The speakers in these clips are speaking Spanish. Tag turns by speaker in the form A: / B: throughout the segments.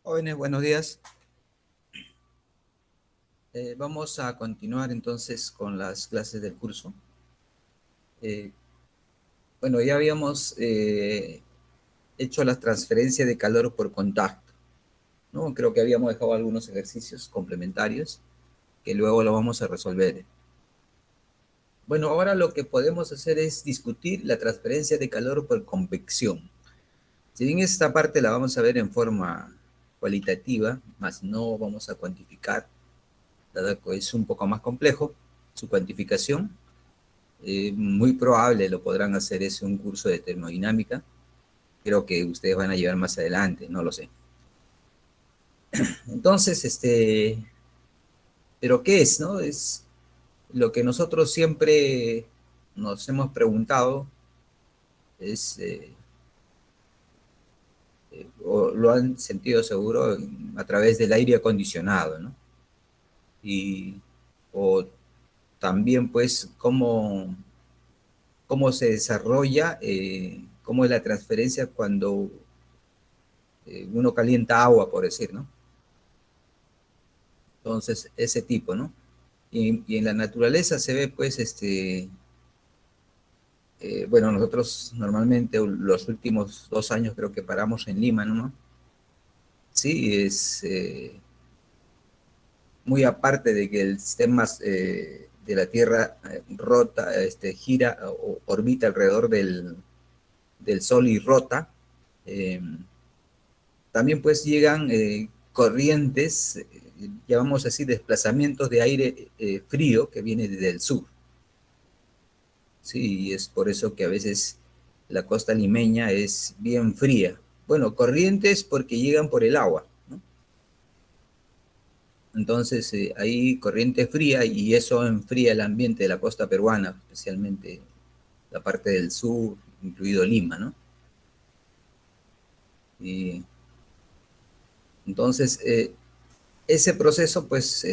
A: Jóvenes, buenos días. Vamos a continuar entonces con las clases del curso. Eh, bueno, ya habíamos hecho la transferencia de calor por contacto, ¿no? Creo que habíamos dejado algunos ejercicios complementarios que luego lo vamos a resolver. Bueno, ahora lo que podemos hacer es discutir la transferencia de calor por convección. Si bien esta parte la vamos a ver en forma cualitativa, más no vamos a cuantificar, dado que es un poco más complejo su cuantificación. Muy probable lo podrán hacer es un curso de termodinámica. Creo que ustedes van a llevar más adelante, no lo sé. Entonces, ¿pero qué es, no? Es lo que nosotros siempre nos hemos preguntado, es, o lo han sentido seguro a través del aire acondicionado, ¿no? Y, o también, pues, cómo se desarrolla, cómo es la transferencia cuando uno calienta agua, por decir, ¿no? Entonces, ese tipo, ¿no? Y en la naturaleza se ve, pues, bueno, nosotros normalmente los últimos 2 años creo que paramos en Lima, ¿no? Sí, es muy aparte de que el sistema de la Tierra rota, gira o orbita alrededor del Sol y rota, eh, también pues llegan corrientes, llamamos así, desplazamientos de aire frío que viene desde el sur. Sí, y es por eso que a veces la costa limeña es bien fría. Bueno, corrientes porque llegan por el agua, ¿no? Entonces hay corriente fría y eso enfría el ambiente de la costa peruana, especialmente la parte del sur, incluido Lima, ¿no? Y entonces ese proceso pues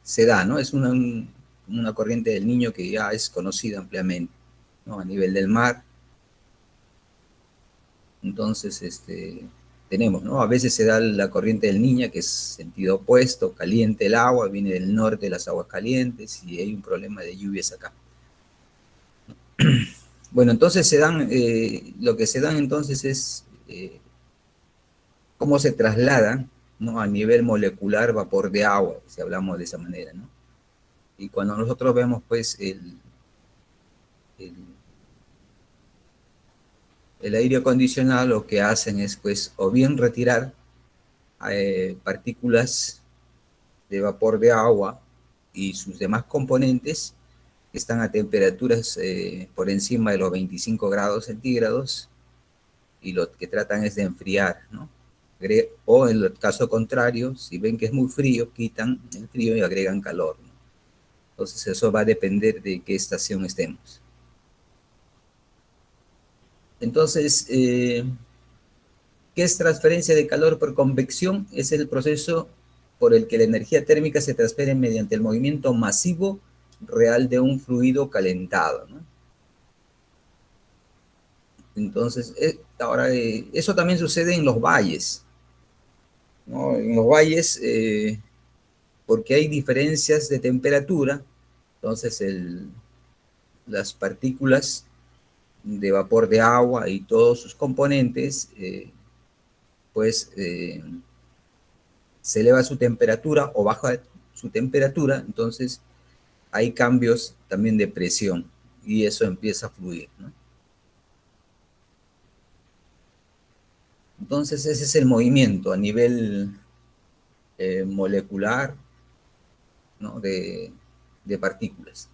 A: se da, ¿no? Es una corriente del Niño que ya es conocida ampliamente, ¿no? A nivel del mar. Entonces, tenemos, ¿no? A veces se da la corriente del Niño, que es sentido opuesto, caliente el agua, viene del norte las aguas calientes y hay un problema de lluvias acá. Bueno, entonces lo que se dan entonces es cómo se traslada, ¿no?, a nivel molecular vapor de agua, si hablamos de esa manera, ¿no? Y cuando nosotros vemos, pues, el, el aire acondicionado, lo que hacen es, pues, o bien retirar partículas de vapor de agua y sus demás componentes que están a temperaturas por encima de los 25 grados centígrados, y lo que tratan es de enfriar, ¿no? O en el caso contrario, si ven que es muy frío, quitan el frío y agregan calor, ¿no? Entonces eso va a depender de qué estación estemos. Entonces, ¿qué es transferencia de calor por convección? Es el proceso por el que la energía térmica se transfiere mediante el movimiento masivo real de un fluido calentado, ¿no? Entonces, ahora, eso también sucede en los valles, ¿no? En los valles, porque hay diferencias de temperatura, entonces las partículas de vapor de agua y todos sus componentes, pues se eleva su temperatura o baja su temperatura, entonces hay cambios también de presión y eso empieza a fluir, ¿no? Entonces ese es el movimiento a nivel molecular, ¿no?, de partículas.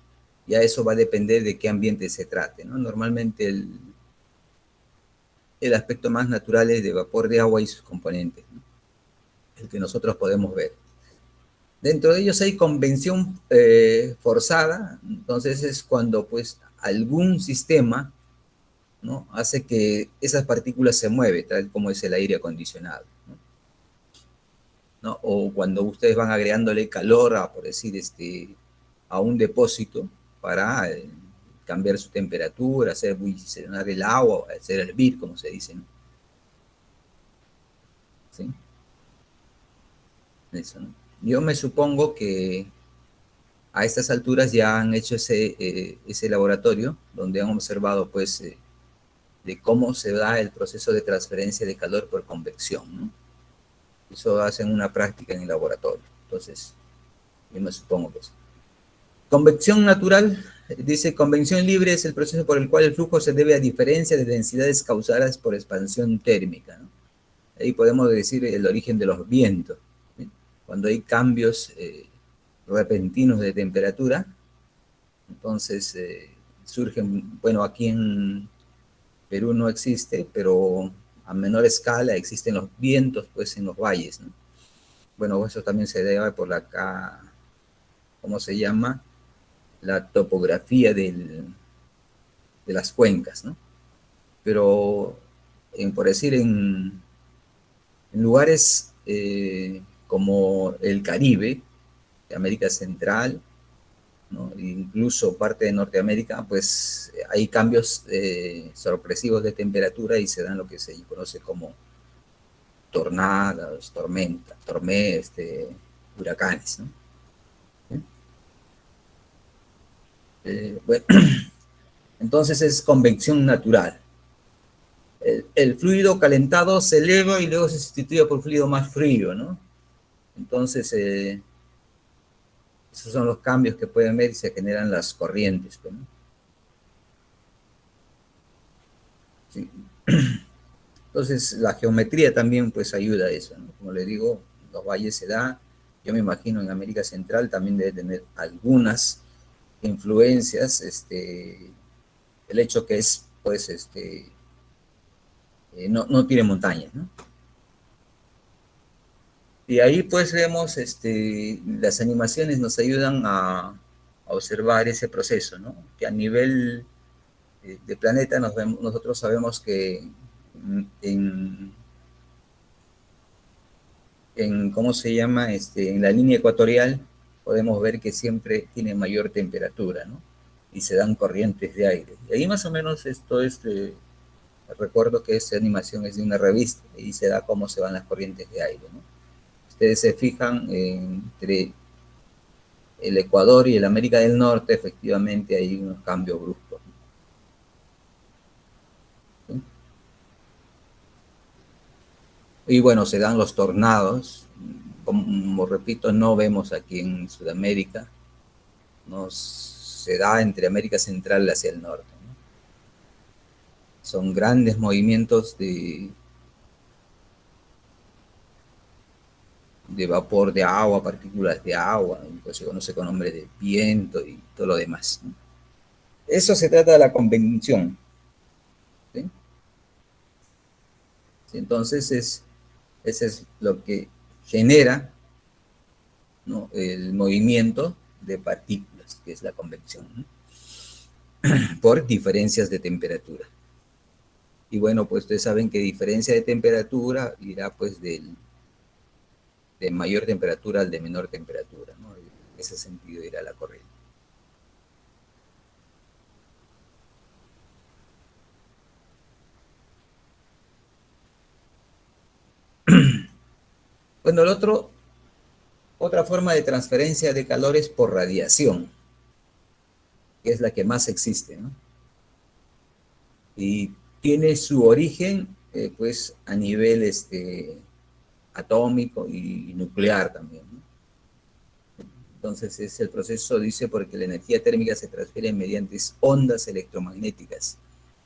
A: Ya eso va a depender de qué ambiente se trate, ¿no? Normalmente el aspecto más natural es de vapor de agua y sus componentes, ¿no?, el que nosotros podemos ver. Dentro de ellos hay convección forzada, entonces es cuando, pues, algún sistema, ¿no?, hace que esas partículas se muevan, tal como es el aire acondicionado, ¿no? ¿No? O cuando ustedes van agregándole calor a, por decir, a un depósito para cambiar su temperatura, hacer ebullicionar el agua, hacer hervir, como se dice, ¿no? ¿Sí? Eso, ¿no? Yo me supongo que a estas alturas ya han hecho ese laboratorio donde han observado, pues, de cómo se da el proceso de transferencia de calor por convección, ¿no? Eso hacen una práctica en el laboratorio. Entonces, yo me supongo que eso. Convección natural, dice, convección libre es el proceso por el cual el flujo se debe a diferencia de densidades causadas por expansión térmica, ¿no? Ahí podemos decir el origen de los vientos, ¿sí? Cuando hay cambios repentinos de temperatura, entonces surgen, bueno, aquí en Perú no existe, pero a menor escala existen los vientos, pues, en los valles, ¿no? Bueno, eso también se debe por acá, ¿cómo se llama? La topografía de las cuencas, ¿no? Pero, por decir, en lugares como el Caribe, de América Central, ¿no?, incluso parte de Norteamérica, pues hay cambios sorpresivos de temperatura y se dan lo que se conoce como tornados, tormentas, huracanes, ¿no? Bueno, entonces es convección natural. El fluido calentado se eleva y luego se sustituye por fluido más frío, ¿no? Entonces, esos son los cambios que pueden ver y se generan las corrientes, ¿no? Sí. Entonces, la geometría también, pues, ayuda a eso, ¿no? Como le digo, los valles se da, yo me imagino en América Central también debe tener algunas influencias, el hecho que es, pues, no tiene montañas, ¿no? Y ahí, pues, vemos, las animaciones nos ayudan a observar ese proceso, ¿no? Que a nivel de planeta nosotros sabemos que en, ¿cómo se llama? En la línea ecuatorial podemos ver que siempre tiene mayor temperatura, ¿no? Y se dan corrientes de aire. Y ahí más o menos esto es, recuerdo que esta animación es de una revista y se da cómo se van las corrientes de aire, ¿no? Ustedes se fijan entre el Ecuador y el América del Norte, efectivamente hay unos cambios bruscos, ¿sí? Y bueno, se dan los tornados, como repito, no vemos aquí en Sudamérica, no se da entre América Central hacia el norte, ¿no? Son grandes movimientos de vapor de agua, partículas de agua, pues se conoce con nombre de viento y todo lo demás, ¿no? Eso se trata de la convección, ¿sí? Entonces ese es lo que genera, ¿no?, el movimiento de partículas, que es la convección, ¿no?, por diferencias de temperatura. Y bueno, pues ustedes saben que diferencia de temperatura irá pues de mayor temperatura al de menor temperatura, ¿no? En ese sentido irá la corriente. Bueno, otra forma de transferencia de calor es por radiación, que es la que más existe, ¿no? Y tiene su origen, pues, a nivel atómico y nuclear también, ¿no? Entonces es el proceso, dice, porque la energía térmica se transfiere mediante ondas electromagnéticas,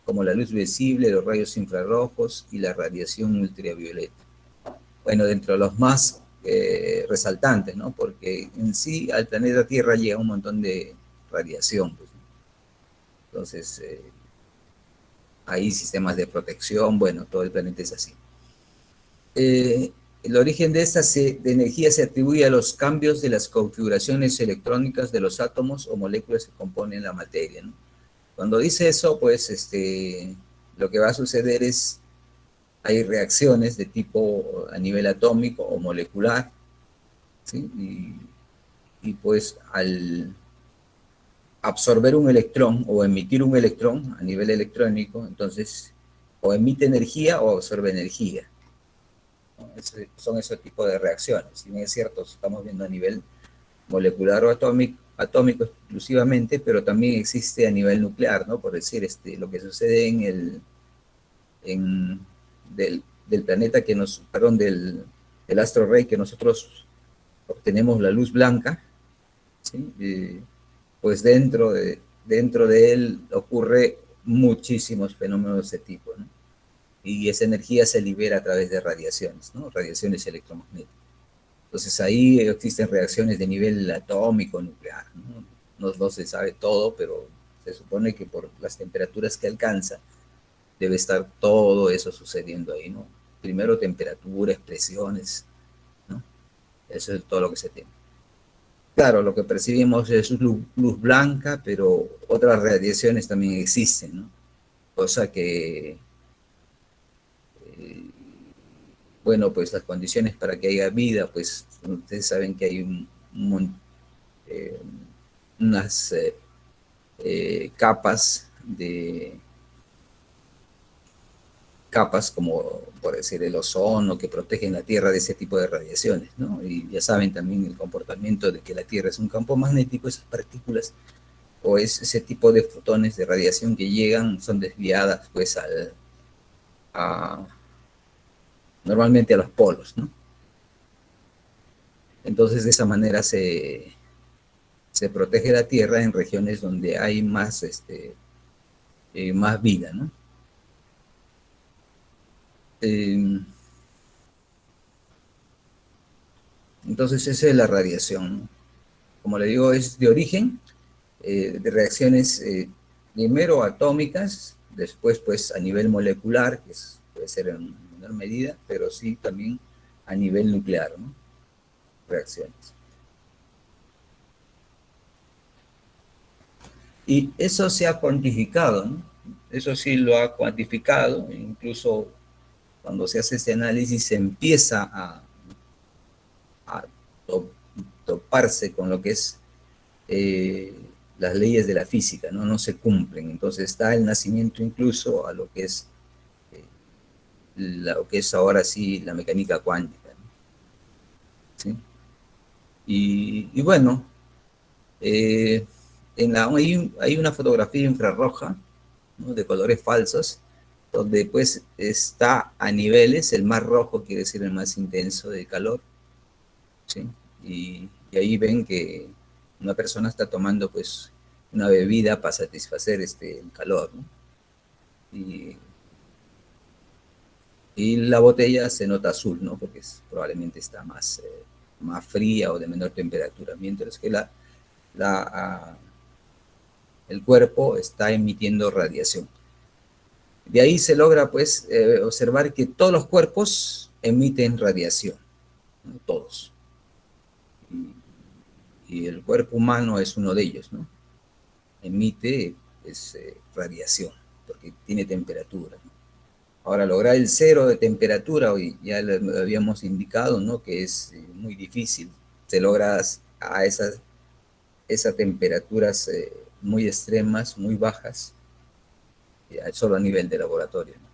A: como la luz visible, los rayos infrarrojos y la radiación ultravioleta. Bueno, dentro de los más resaltantes, ¿no? Porque en sí al planeta Tierra llega un montón de radiación, pues, ¿no? Entonces, hay sistemas de protección, bueno, todo el planeta es así. El origen de esta de energía se atribuye a los cambios de las configuraciones electrónicas de los átomos o moléculas que componen la materia, ¿no? Cuando dice eso, pues lo que va a suceder es, hay reacciones de tipo a nivel atómico o molecular, ¿sí? Y pues al absorber un electrón o emitir un electrón a nivel electrónico, entonces o emite energía o absorbe energía, ¿no? Son ese tipo de reacciones. Si bien es cierto, estamos viendo a nivel molecular o atómico exclusivamente, pero también existe a nivel nuclear, ¿no? Por decir, lo que sucede en del planeta que nos, perdón, del astro rey que nosotros obtenemos la luz blanca, ¿sí? Pues dentro de él ocurre muchísimos fenómenos de ese tipo, ¿no? Y esa energía se libera a través de radiaciones, ¿no? Radiaciones electromagnéticas. Entonces ahí existen reacciones de nivel atómico, nuclear, ¿no? No se sabe todo, pero se supone que por las temperaturas que alcanza debe estar todo eso sucediendo ahí, ¿no? Primero temperatura, expresiones, ¿no? Eso es todo lo que se tiene. Claro, lo que percibimos es luz blanca, pero otras radiaciones también existen, ¿no? Cosa que, eh, bueno, pues las condiciones para que haya vida, pues ustedes saben que hay eh, unas capas capas como por decir el ozono que protegen la Tierra de ese tipo de radiaciones, ¿no? Y ya saben también el comportamiento de que la Tierra es un campo magnético, esas partículas o ese tipo de fotones de radiación que llegan son desviadas pues a, normalmente a los polos, ¿no? Entonces de esa manera se protege la Tierra en regiones donde hay más, más vida, ¿no? Eh, entonces esa es la radiación, ¿no? Como le digo, es de origen de reacciones primero atómicas, después pues a nivel molecular, que puede ser en menor medida, pero sí también a nivel nuclear, ¿no? Reacciones. Y eso se ha cuantificado, ¿no? Eso sí lo ha cuantificado, incluso cuando se hace ese análisis se empieza a toparse con lo que es eh, las leyes de la física, ¿no? No se cumplen. Entonces está el nacimiento incluso a lo que es ahora sí la mecánica cuántica, ¿no? ¿Sí? Y bueno, hay una fotografía infrarroja, ¿no?, de colores falsos, donde pues está a niveles, el más rojo quiere decir el más intenso de calor, ¿sí? Y ahí ven que una persona está tomando pues una bebida para satisfacer el calor, ¿no? Y, y la botella se nota azul, ¿no? Porque probablemente está más fría o de menor temperatura, mientras que la, el cuerpo está emitiendo radiación. De ahí se logra pues observar que todos los cuerpos emiten radiación, ¿no? Todos. Y el cuerpo humano es uno de ellos, ¿no? Emite radiación, porque tiene temperatura, ¿no? Ahora, lograr el cero de temperatura, hoy ya lo habíamos indicado, ¿no? Que es muy difícil. Se logra a esas temperaturas muy extremas, muy bajas, solo a nivel de laboratorio, ¿no?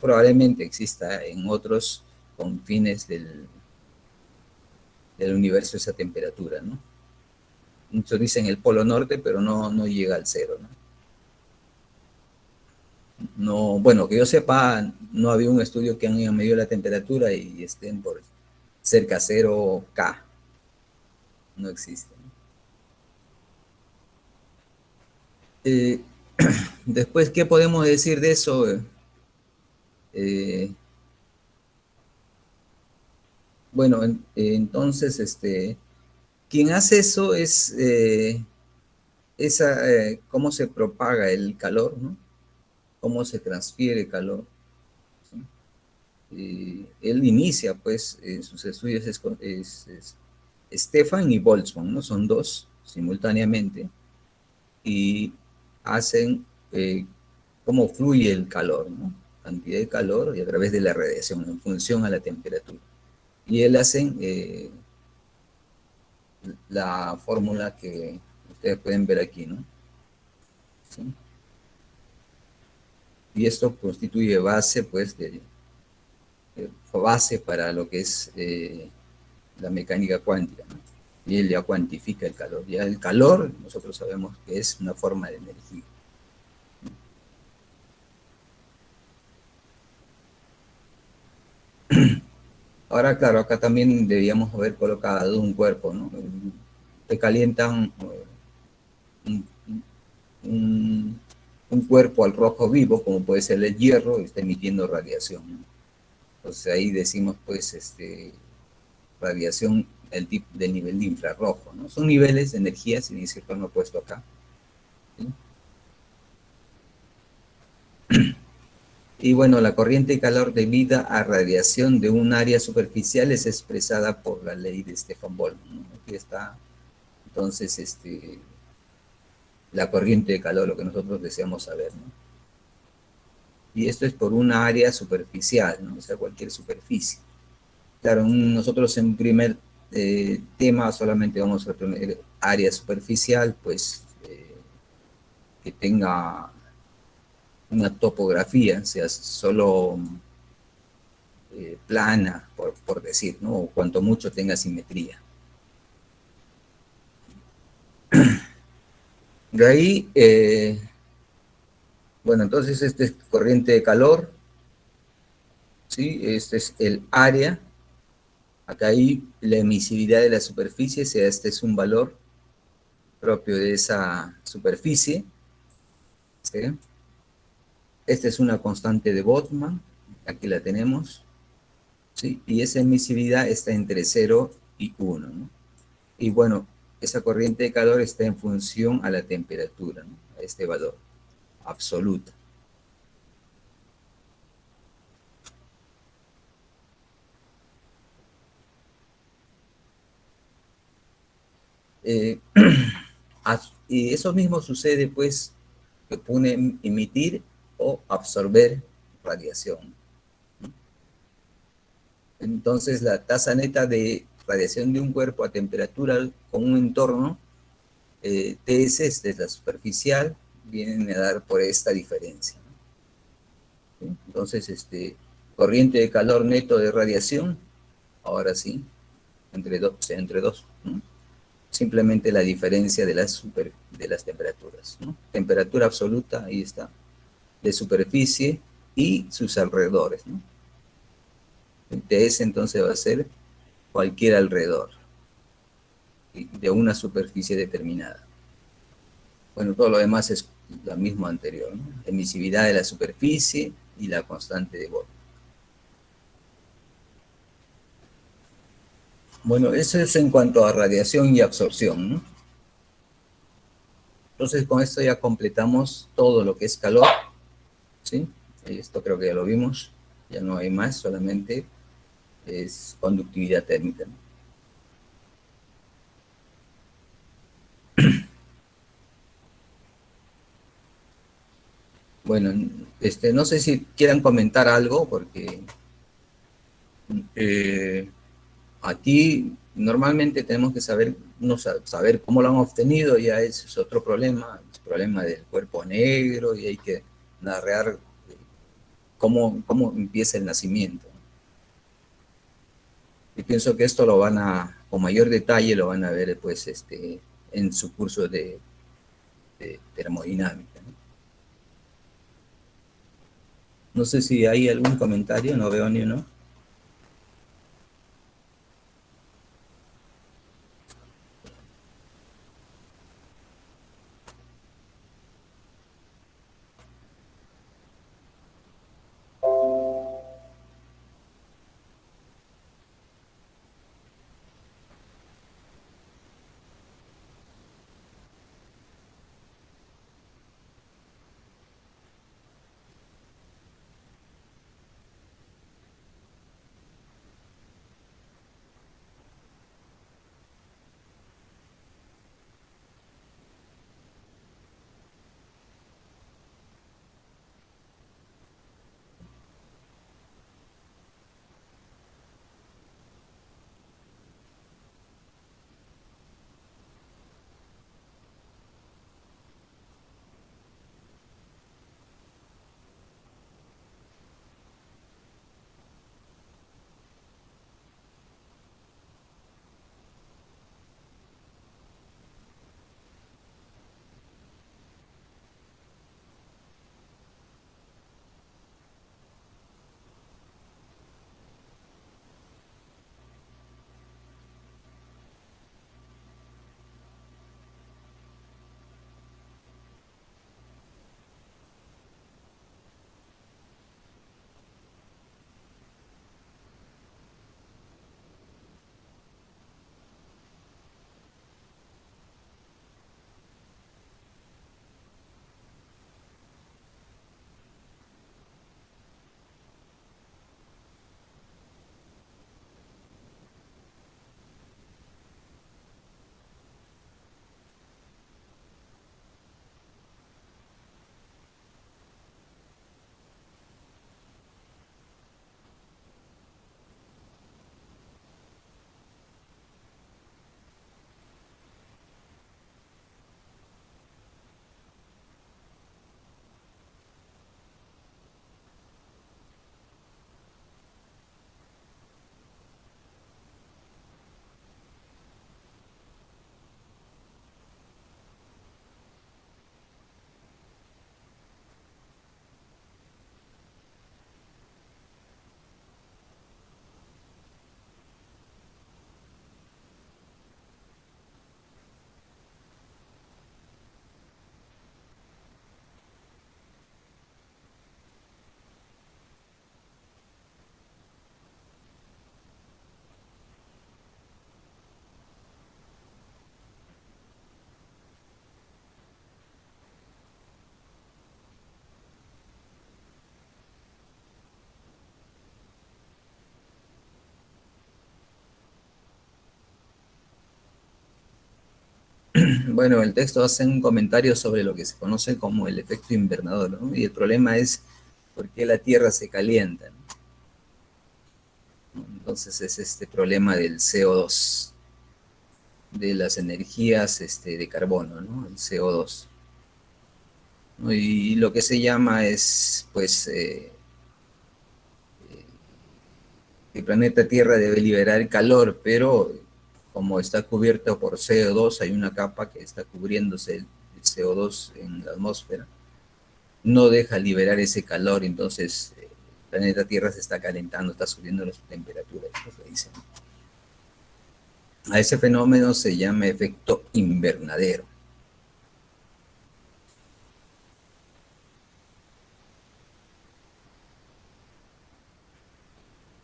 A: Probablemente exista en otros confines del universo esa temperatura, ¿no? Muchos dicen el polo norte, pero no llega al cero, ¿no? No, bueno, que yo sepa, no había un estudio que han medido la temperatura y estén por cerca a 0 K. No existe. Eh, Después, ¿qué podemos decir de eso? Eh, bueno, entonces, quien hace eso es cómo se propaga el calor, ¿no? Cómo se transfiere el calor, ¿sí? Él inicia, pues, sus estudios es Stefan y Boltzmann, ¿no? Son dos simultáneamente y hacen cómo fluye el calor, ¿no? Cantidad de calor y a través de la radiación en función a la temperatura. Y él hacen la fórmula que ustedes pueden ver aquí, ¿no? ¿Sí? Y esto constituye base, pues, base para lo que es la mecánica cuántica, ¿no? Y él ya cuantifica el calor. Ya el calor, nosotros sabemos que es una forma de energía. Ahora, claro, acá también debíamos haber colocado un cuerpo, ¿no? Te calientan un, un, un cuerpo al rojo vivo, como puede ser el hierro, y está emitiendo radiación, ¿no? Entonces ahí decimos, pues, radiación del nivel de infrarrojo, ¿no? Son niveles de energía, sin decir lo he puesto acá, ¿sí? Y bueno, la corriente de calor debida a radiación de un área superficial es expresada por la ley de Stefan Boltzmann, ¿no? Aquí está, entonces, la corriente de calor, lo que nosotros deseamos saber, ¿no? Y esto es por una área superficial, ¿no? O sea, cualquier superficie. Claro, nosotros en primer tema solamente vamos a tener área superficial, pues que tenga una topografía, sea solo plana, por decir, ¿no? O cuanto mucho tenga simetría. De ahí, bueno, entonces este es corriente de calor, ¿sí? Este es el área. Acá hay la emisividad de la superficie, o sea, este es un valor propio de esa superficie, ¿sí? Esta es una constante de Boltzmann, aquí la tenemos, ¿sí? Y esa emisividad está entre 0 y 1, ¿no? Y bueno, esa corriente de calor está en función a la temperatura, ¿no? A este valor absoluta. Eh, y eso mismo sucede, pues, que puede emitir o absorber radiación. Entonces, la tasa neta de radiación de un cuerpo a temperatura con un entorno, TS, esta es la superficial, vienen a dar por esta diferencia, ¿no? ¿Sí? Entonces, corriente de calor neto de radiación, ahora sí, entre dos, ¿no? Simplemente la diferencia de las temperaturas, ¿no? Temperatura absoluta, ahí está. de superficie y sus alrededores, ¿no? TS entonces va a ser cualquier alrededor de una superficie determinada. Bueno, todo lo demás es lo mismo anterior, ¿no? Emisividad de la superficie y la constante de Bose. Bueno, eso es en cuanto a radiación y absorción, ¿no? Entonces, con esto ya completamos todo lo que es calor, ¿sí? Esto creo que ya lo vimos, ya no hay más, solamente es conductividad térmica, ¿no? Bueno, no sé si quieran comentar algo, porque eh, aquí normalmente tenemos que saber, no saber cómo lo han obtenido, ya ese es otro problema, el problema del cuerpo negro, y hay que narrar cómo empieza el nacimiento. Y pienso que esto lo van a, con mayor detalle, lo van a ver pues, en su curso de termodinámica, ¿no? No sé si hay algún comentario, no veo ni uno. Bueno, el texto hace un comentario sobre lo que se conoce como el efecto invernador, ¿no? Y el problema es por qué la Tierra se calienta, ¿no? Entonces es este problema del CO2, de las energías de carbono, ¿no? El CO2, ¿no? Y lo que se llama es, pues, el planeta Tierra debe liberar calor, pero como está cubierto por CO2, hay una capa que está cubriéndose el CO2 en la atmósfera. no deja liberar ese calor, entonces el planeta Tierra se está calentando, está subiendo su temperatura, eso se dice. A ese fenómeno se llama efecto invernadero.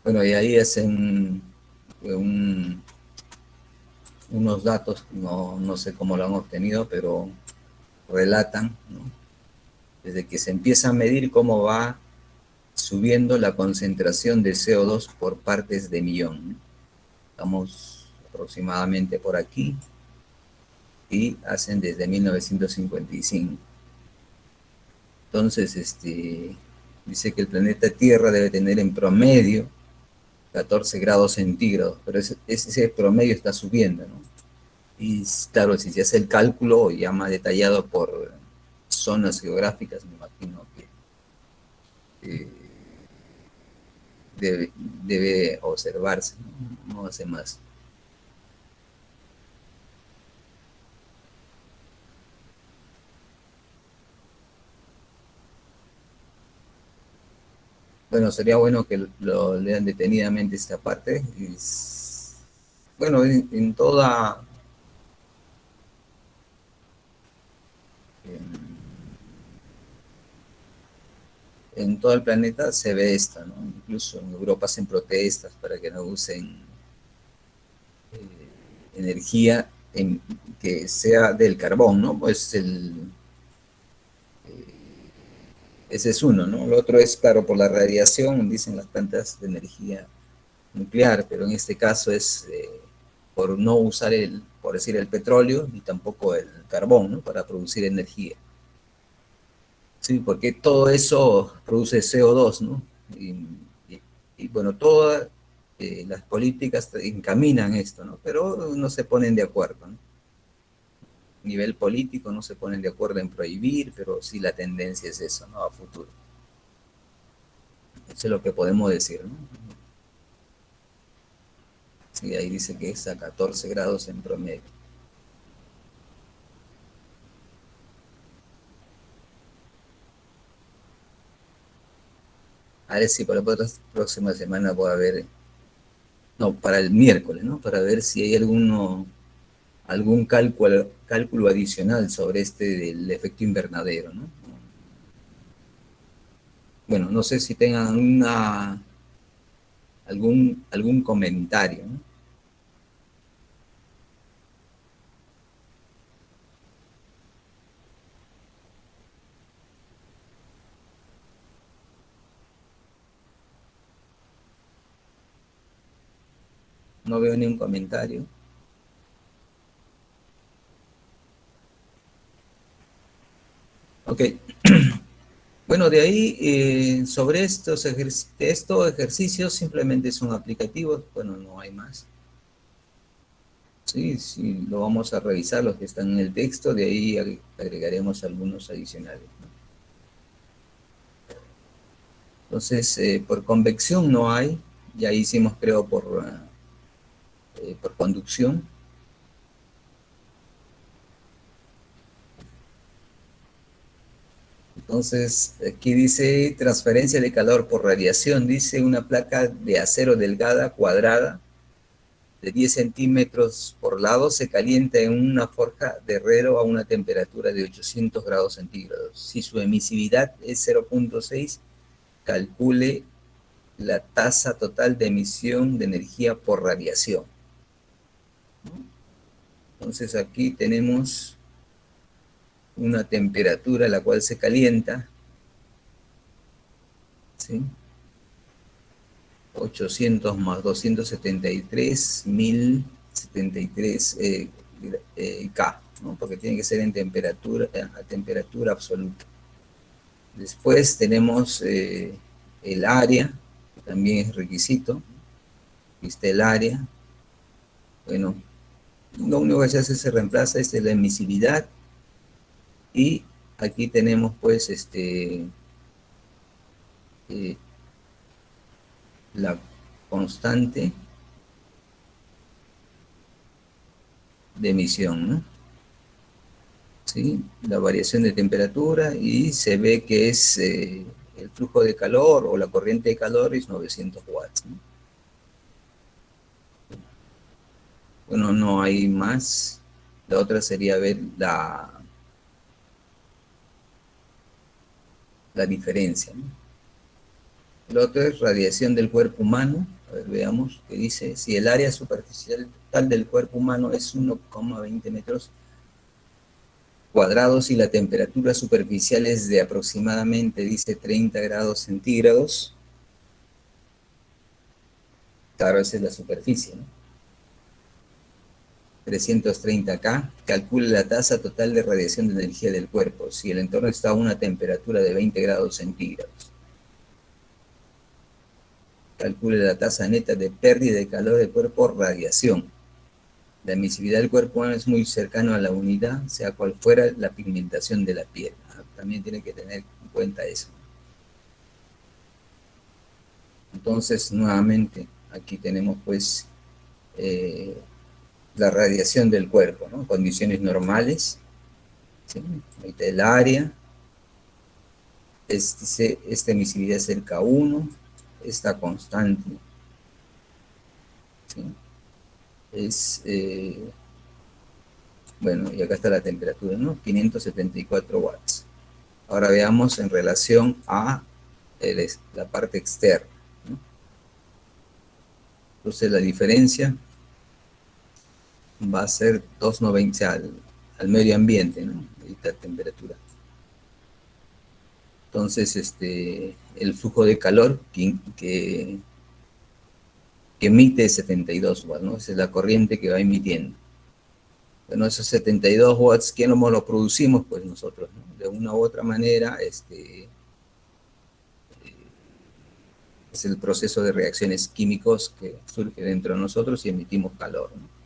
A: Bueno, y ahí hacen unos datos, no sé cómo lo han obtenido, pero relatan, ¿no? Desde que se empieza a medir cómo va subiendo la concentración de CO2 por partes de millón, ¿no? Estamos aproximadamente por aquí y hacen desde 1955. Entonces, dice que el planeta Tierra debe tener en promedio 14 grados centígrados, pero ese promedio está subiendo, ¿no? Y claro, si se hace el cálculo ya más detallado por zonas geográficas, me imagino que eh, debe observarse, ¿no? No hace más. Bueno, sería bueno que lo lean detenidamente esta parte. Bueno, en toda en todo el planeta se ve esto, ¿no? Incluso en Europa hacen protestas para que no usen energía que sea del carbón, ¿no? Pues ese es uno, ¿no? Lo otro es, claro, por la radiación, dicen las plantas de energía nuclear, pero en este caso es por no usar por decir, el petróleo ni tampoco el carbón, ¿no? Para producir energía. Sí, porque todo eso produce CO2, ¿no? Y, y, y bueno, todas las políticas encaminan esto, ¿no? Pero no se ponen de acuerdo, ¿no? A nivel político no se ponen de acuerdo en prohibir, pero sí la tendencia es eso, ¿no? A futuro. Eso es lo que podemos decir, ¿no? Sí, ahí dice que es a 14 grados en promedio. A ver si para la próxima semana voy a ver, no, para el miércoles, ¿no? Para ver si hay algún cálculo adicional sobre del efecto invernadero, ¿no? Bueno, no sé si tengan algún comentario, ¿no? No veo ni un comentario. Ok. Bueno, de ahí, sobre estos ejercicios simplemente son aplicativos, bueno, no hay más. Sí, sí, lo vamos a revisar los que están en el texto, de ahí agregaremos algunos adicionales, ¿no? Entonces, por convección no hay, ya hicimos creo por conducción. Entonces, aquí dice transferencia de calor por radiación, dice una placa de acero delgada, cuadrada, de 10 centímetros por lado, se calienta en una forja de herrero a una temperatura de 800 grados centígrados. Si su emisividad es 0,6, calcule la tasa total de emisión de energía por radiación. Entonces aquí tenemos una temperatura a la cual se calienta, ¿sí? 800 más 273, 1073 K, ¿no? Porque tiene que ser en temperatura, a temperatura absoluta. Después tenemos el área, que también es requisito. Aquí está el área. Bueno, lo único que se hace se reemplaza es la emisividad y aquí tenemos pues eh, la constante de emisión, ¿no? ¿sí? La variación de temperatura y se ve que es el flujo de calor o la corriente de calor es 900 watts, ¿no? Bueno, no hay más. La otra sería ver la diferencia, ¿no? El otro es radiación del cuerpo humano. A ver, veamos qué dice. Si el área superficial total del cuerpo humano es 1,20 metros cuadrados y la temperatura superficial es de aproximadamente, dice, 30 grados centígrados. Claro, esa es la superficie, ¿no? 330 K, calcule la tasa total de radiación de energía del cuerpo si el entorno está a una temperatura de 20 grados centígrados. Calcule la tasa neta de pérdida de calor del cuerpo por radiación. La emisividad del cuerpo humano es muy cercano a la unidad, sea cual fuera la pigmentación de la piel. También tiene que tener en cuenta eso. Entonces, nuevamente, aquí tenemos pues la radiación del cuerpo, ¿no? Condiciones normales, ¿sí? Ahí está el área, esta emisividad es el K1, esta constante, ¿sí? Es, bueno, y acá está la temperatura, ¿no? 574 watts. Ahora veamos en relación a la parte externa, ¿no? Entonces la diferencia va a ser 290 al medio ambiente, ¿no? Esta temperatura. Entonces, el flujo de calor que emite 72 watts, ¿no? Esa es la corriente que va emitiendo. Bueno, esos 72 watts, ¿quién lo producimos? Pues nosotros, ¿no? De una u otra manera, es el proceso de reacciones químicos que surge dentro de nosotros y emitimos calor, ¿no?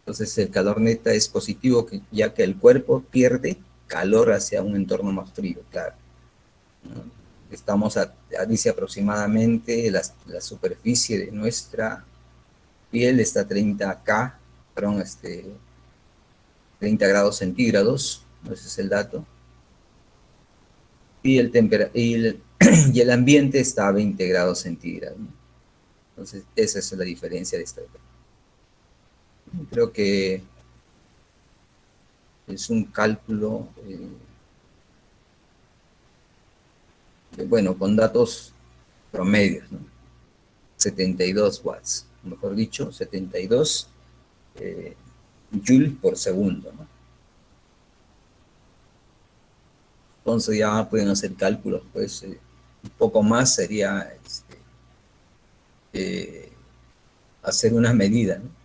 A: Entonces el calor neta es positivo, ya que el cuerpo pierde calor hacia un entorno más frío, claro, ¿no? Estamos dice aproximadamente la superficie de nuestra piel está a 30 K, perdón, 30 grados centígrados, ¿no? Ese es el dato. Y y el ambiente está a 20 grados centígrados, ¿no? Entonces, esa es la diferencia de esta. Creo que es un cálculo, bueno, con datos promedios, ¿no? 72 watts, mejor dicho, 72 joules por segundo, ¿no? Entonces ya pueden hacer cálculos, pues un poco más sería eh, hacer una medida, ¿no?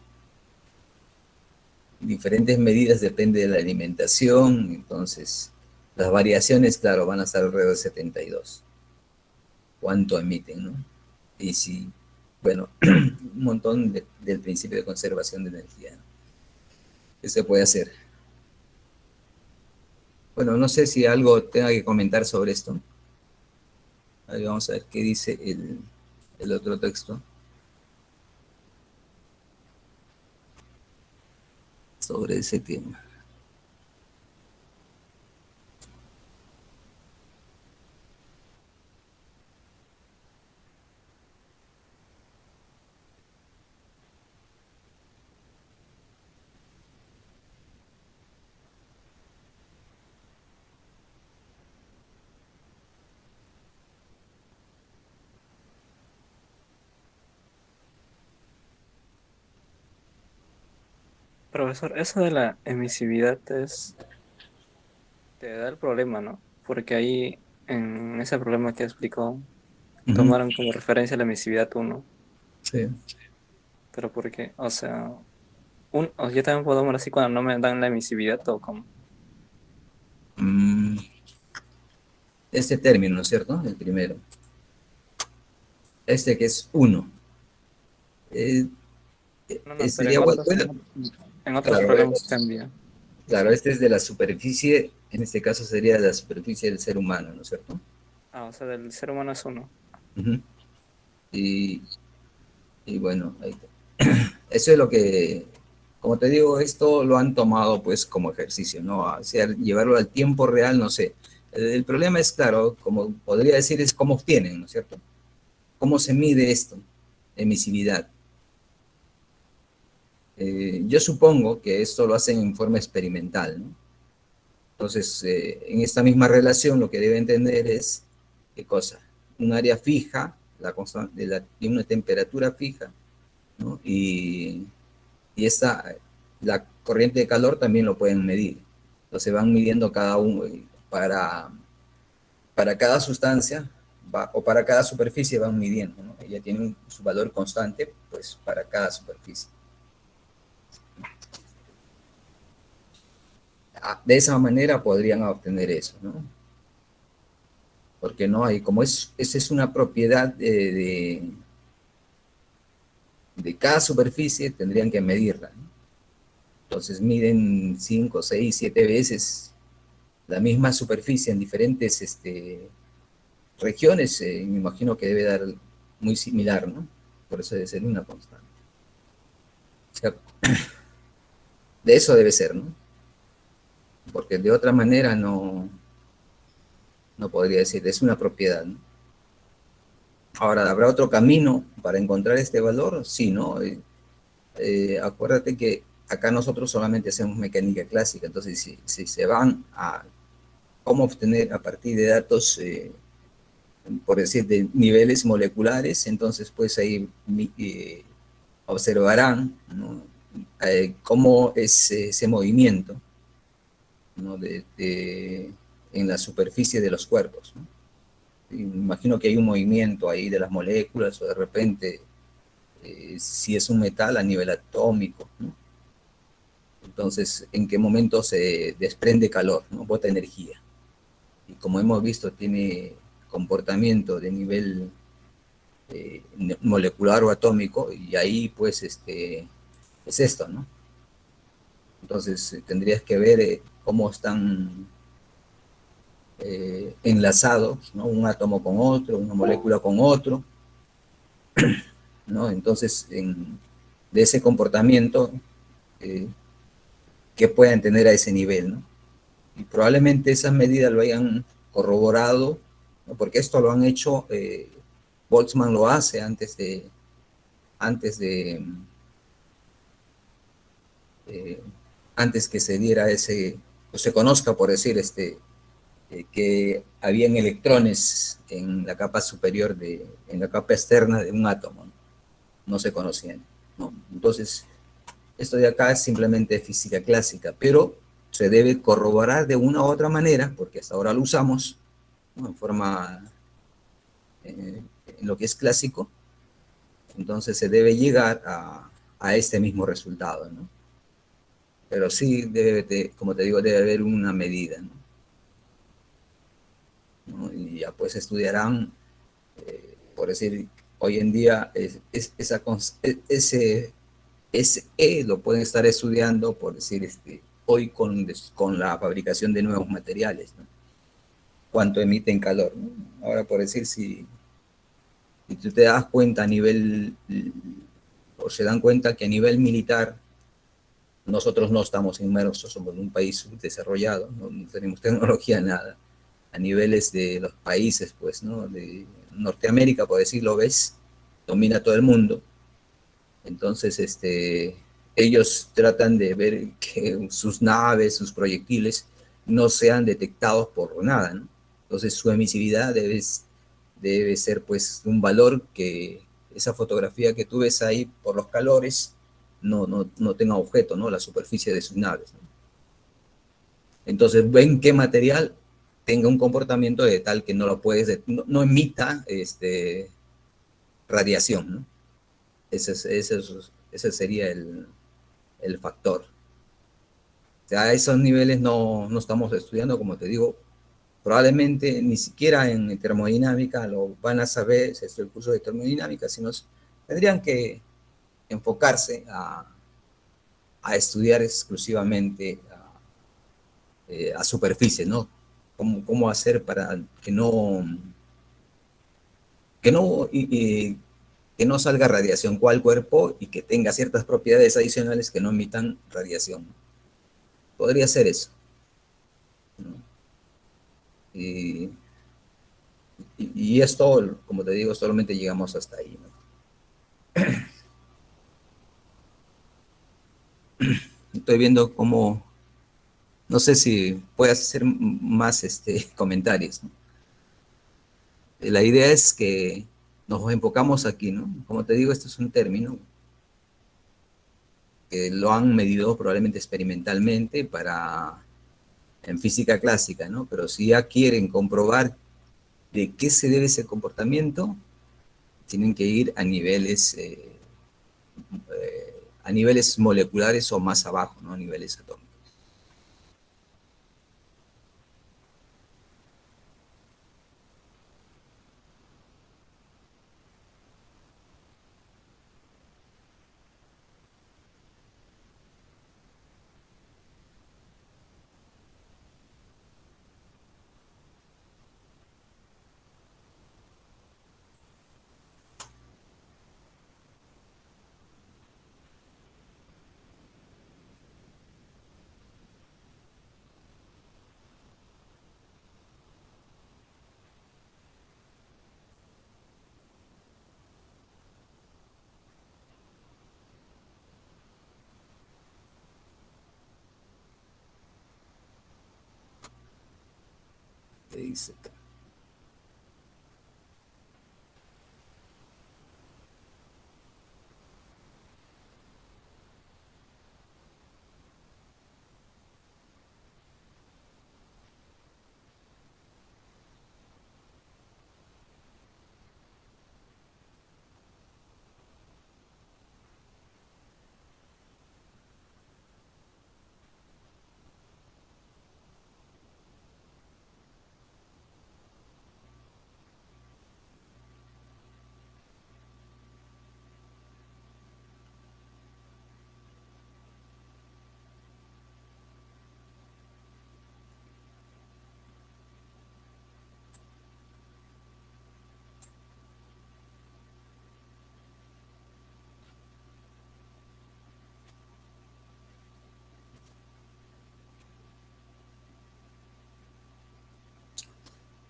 A: Diferentes medidas depende de la alimentación, entonces las variaciones, claro, van a estar alrededor de 72. ¿Cuánto emiten, no? Y si, bueno, un montón del principio de conservación de energía, ¿no? ¿Qué se puede hacer? Bueno, no sé si algo tenga que comentar sobre esto. Ahí vamos a ver qué dice el otro texto sobre ese tema.
B: Profesor, eso de la emisividad te da el problema, ¿no? Porque ahí, en ese problema que explicó,
A: Uh -huh.
B: tomaron como referencia la emisividad uno,
A: Sí.
B: pero porque, o sea, yo también puedo tomar así cuando no me dan la emisividad o como.
A: Mm, este término, ¿no es cierto? El primero. Este que es uno. Eh,
B: No, no, pero
A: sería bueno,
B: en otros
A: claro,
B: problemas cambia.
A: claro, este es de la superficie, en este caso sería de la superficie del ser humano, ¿no es cierto?
B: Ah, o sea, del ser humano es uno.
A: Uh -huh. y, y, bueno, ahí está. Eso es lo que como te digo, esto lo han tomado pues como ejercicio, ¿no? Hacer, llevarlo al tiempo real, no sé. El problema es, claro, como podría decir, es cómo obtienen, ¿no es cierto? ¿Cómo se mide esto? Emisividad. Yo supongo que esto lo hacen en forma experimental, ¿no? Entonces, en esta misma relación, lo que debe entender es, ¿qué cosa? Un área fija, de una temperatura fija, ¿no? Y la corriente de calor también lo pueden medir. Entonces van midiendo cada uno, para cada sustancia o para cada superficie van midiendo, ¿no? Ella tiene su valor constante, pues para cada superficie. De esa manera podrían obtener eso, ¿no? Porque no hay, como esa es una propiedad de cada superficie, tendrían que medirla, ¿no? Entonces miden 5, 6, 7 veces la misma superficie en diferentes regiones, me imagino que debe dar muy similar, ¿no? Por eso debe ser una constante. O sea, de eso debe ser, ¿no? Porque de otra manera no podría decir, es una propiedad, ¿no? Ahora, ¿habrá otro camino para encontrar este valor? Sí, ¿no? Acuérdate que acá nosotros solamente hacemos mecánica clásica, entonces si se van a cómo obtener a partir de datos, por decir, de niveles moleculares, entonces pues ahí observarán, ¿no? Cómo es ese movimiento, ¿no? En la superficie de los cuerpos, ¿no? Imagino que hay un movimiento ahí de las moléculas o de repente si es un metal a nivel atómico, ¿no? Entonces, ¿en qué momento se desprende calor, ¿no? Bota energía. Y como hemos visto, tiene comportamiento de nivel molecular o atómico, y ahí pues es esto, ¿no? Entonces tendrías que ver cómo están enlazados, ¿no? Un átomo con otro, una molécula con otro, ¿no? Entonces, de ese comportamiento eh, que puedan tener a ese nivel, ¿no? Y probablemente esas medidas lo hayan corroborado, ¿no? Porque esto lo han hecho, Boltzmann lo hace antes de eh, antes que se diera o se conozca, por decir, que habían electrones en la capa superior, en la capa externa de un átomo, ¿no? No se conocían, ¿no? Entonces, esto de acá es simplemente física clásica, pero se debe corroborar de una u otra manera, porque hasta ahora lo usamos, ¿no? En forma, en lo que es clásico, entonces se debe llegar a este mismo resultado, ¿no? Pero sí como te digo, debe haber una medida, ¿no? ¿No? Y ya pues estudiarán, por decir, hoy en día ese lo pueden estar estudiando, por decir, hoy con la fabricación de nuevos materiales, ¿no? Cuánto emiten calor, ¿no? Ahora, por decir, si tú te das cuenta a nivel, o se dan cuenta que a nivel militar, nosotros no estamos inmersos, somos un país desarrollado, no tenemos tecnología, nada. A niveles de los países, pues, ¿no? De Norteamérica, por decirlo, ves, domina todo el mundo. Entonces, ellos tratan de ver que sus naves, sus proyectiles, no sean detectados por nada, ¿no? Entonces, su emisividad debe ser, pues, un valor que esa fotografía que tú ves ahí por los calores no tenga objeto, ¿no? La superficie de sus naves, ¿no? Entonces, ven qué material tenga un comportamiento de tal que no lo puedes, no emita radiación, ¿no? Ese sería el factor. O sea, a esos niveles no estamos estudiando, como te digo, probablemente ni siquiera en termodinámica lo van a saber, si es el curso de termodinámica, sino tendrían que enfocarse a estudiar exclusivamente a superficie, ¿no? Cómo hacer para que no que no salga radiación al cuerpo y que tenga ciertas propiedades adicionales que no emitan radiación. Podría ser eso, ¿no? Y, y esto, como te digo, solamente llegamos hasta ahí, ¿no? Estoy viendo cómo, no sé si puedes hacer más comentarios, ¿no? La idea es que nos enfocamos aquí, ¿no? Como te digo, esto es un término que lo han medido probablemente experimentalmente en física clásica, ¿no? Pero si ya quieren comprobar de qué se debe ese comportamiento, tienen que ir a niveles moleculares o más abajo, ¿no? A niveles atómicos. Te dice acá.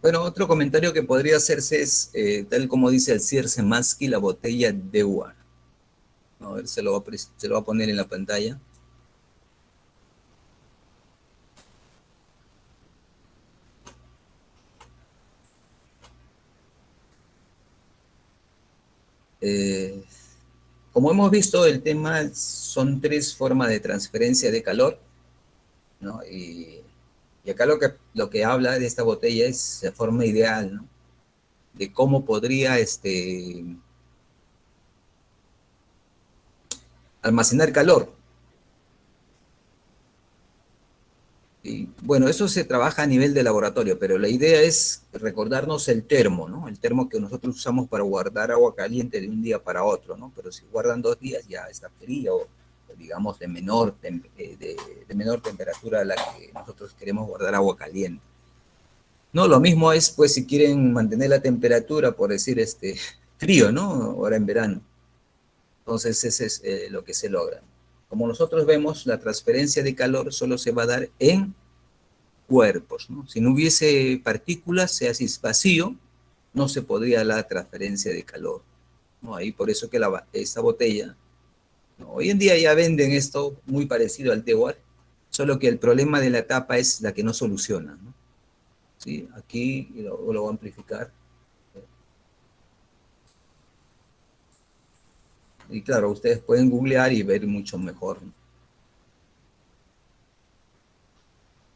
A: Bueno, otro comentario que podría hacerse es, tal como dice el Cierce-Mansky, la botella Dewar. A ver, se lo va a poner en la pantalla. Eh, Como hemos visto, el tema son tres formas de transferencia de calor, ¿no? Y acá lo que habla de esta botella es la forma ideal, ¿no? De cómo podría almacenar calor. Y bueno, eso se trabaja a nivel de laboratorio, pero la idea es recordarnos el termo, ¿no? El termo que nosotros usamos para guardar agua caliente de un día para otro, ¿no? Pero si guardan 2 días ya está frío, o digamos de menor temperatura a la que nosotros queremos guardar agua caliente. No, lo mismo es, pues, si quieren mantener la temperatura, por decir, frío, ¿no? Ahora en verano. Entonces, ese es lo que se logra. Como nosotros vemos, la transferencia de calor solo se va a dar en cuerpos, ¿no? Si no hubiese partículas, sea así vacío, no se podría la transferencia de calor, ¿no? Ahí por eso que esta botella, ¿no? Hoy en día ya venden esto muy parecido al Tewar, solo que el problema de la tapa es la que no soluciona, ¿no? ¿Sí? Aquí lo voy a amplificar. Y claro, ustedes pueden googlear y ver mucho mejor, ¿no?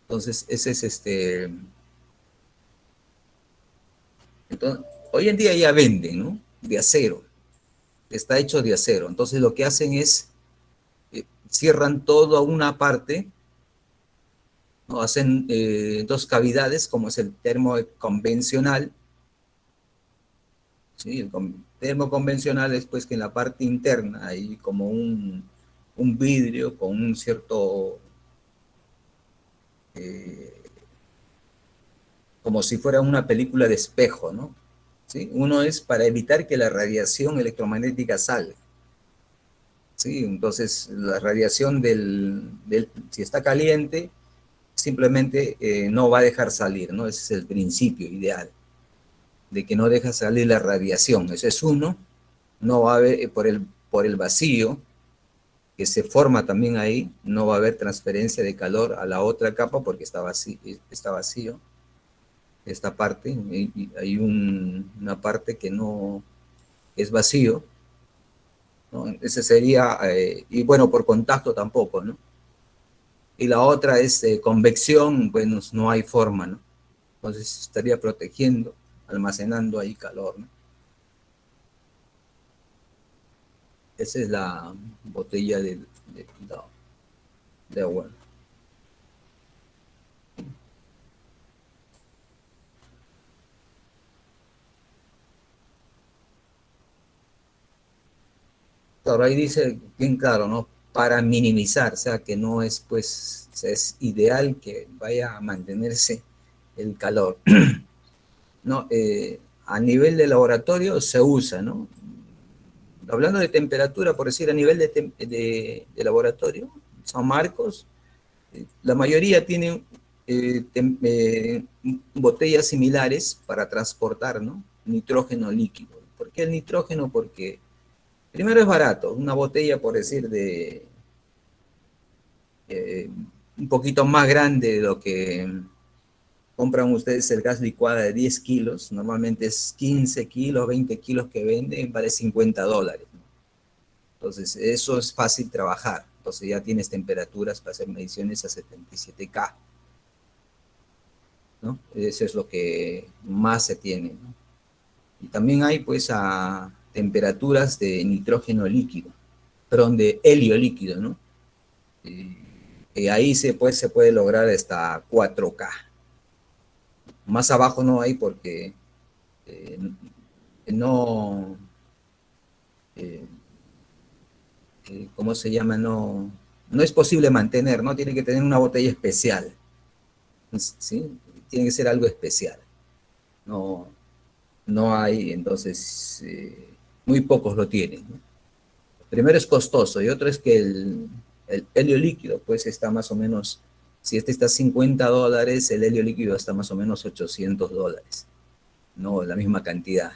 A: Entonces, ese es Entonces, hoy en día ya venden, ¿no? De acero. Está hecho de acero. Entonces, lo que hacen es cierran toda una parte, ¿no? Hacen dos cavidades, como es el termo convencional, ¿sí? El termo convencional es pues que en la parte interna hay como un vidrio con un cierto, eh, como si fuera una película de espejo, ¿no? ¿sí? Uno es para evitar que la radiación electromagnética salga. ¿Sí? Entonces, la radiación si está caliente, simplemente no va a dejar salir, ¿no? Ese es el principio ideal, de que no deja salir la radiación. Ese es uno. No va a haber, por el vacío que se forma también ahí, no va a haber transferencia de calor a la otra capa porque está vacío esta parte. Y hay una parte que no es vacío, ¿no? Ese sería, y bueno, por contacto tampoco, ¿no? Y la otra es convección, bueno, no hay forma, ¿no? Entonces estaría protegiendo, almacenando ahí calor, ¿no? Esa es la botella de agua. Claro, ahí dice bien claro, ¿no? Para minimizar, o sea, que no es, pues, o sea, es ideal que vaya a mantenerse el calor. ¿No? A nivel de laboratorio se usa, ¿no? Hablando de temperatura, por decir, a nivel de laboratorio, San Marcos, la mayoría tienen botellas similares para transportar, ¿no? Nitrógeno líquido. ¿Por qué el nitrógeno? Porque primero es barato, una botella, por decir, eh, un poquito más grande de lo que compran ustedes el gas licuado de 10 kilos, normalmente es 15 kilos, 20 kilos que venden, vale $50. Entonces, eso es fácil trabajar. Entonces, ya tienes temperaturas para hacer mediciones a 77K, ¿no? Eso es lo que más se tiene, ¿no? Y también hay, pues, a temperaturas de nitrógeno líquido, perdón, de helio líquido, ¿no? Y ahí se puede lograr hasta 4K. Más abajo no hay porque eh, no, eh, ¿cómo se llama? No es posible mantener, ¿no? Tiene que tener una botella especial, ¿sí? Tiene que ser algo especial. No, no hay, entonces, muy pocos lo tienen, ¿no? Primero es costoso y otro es que el helio líquido, pues está más o menos, si este está a $50, el helio líquido está más o menos $800, no la misma cantidad.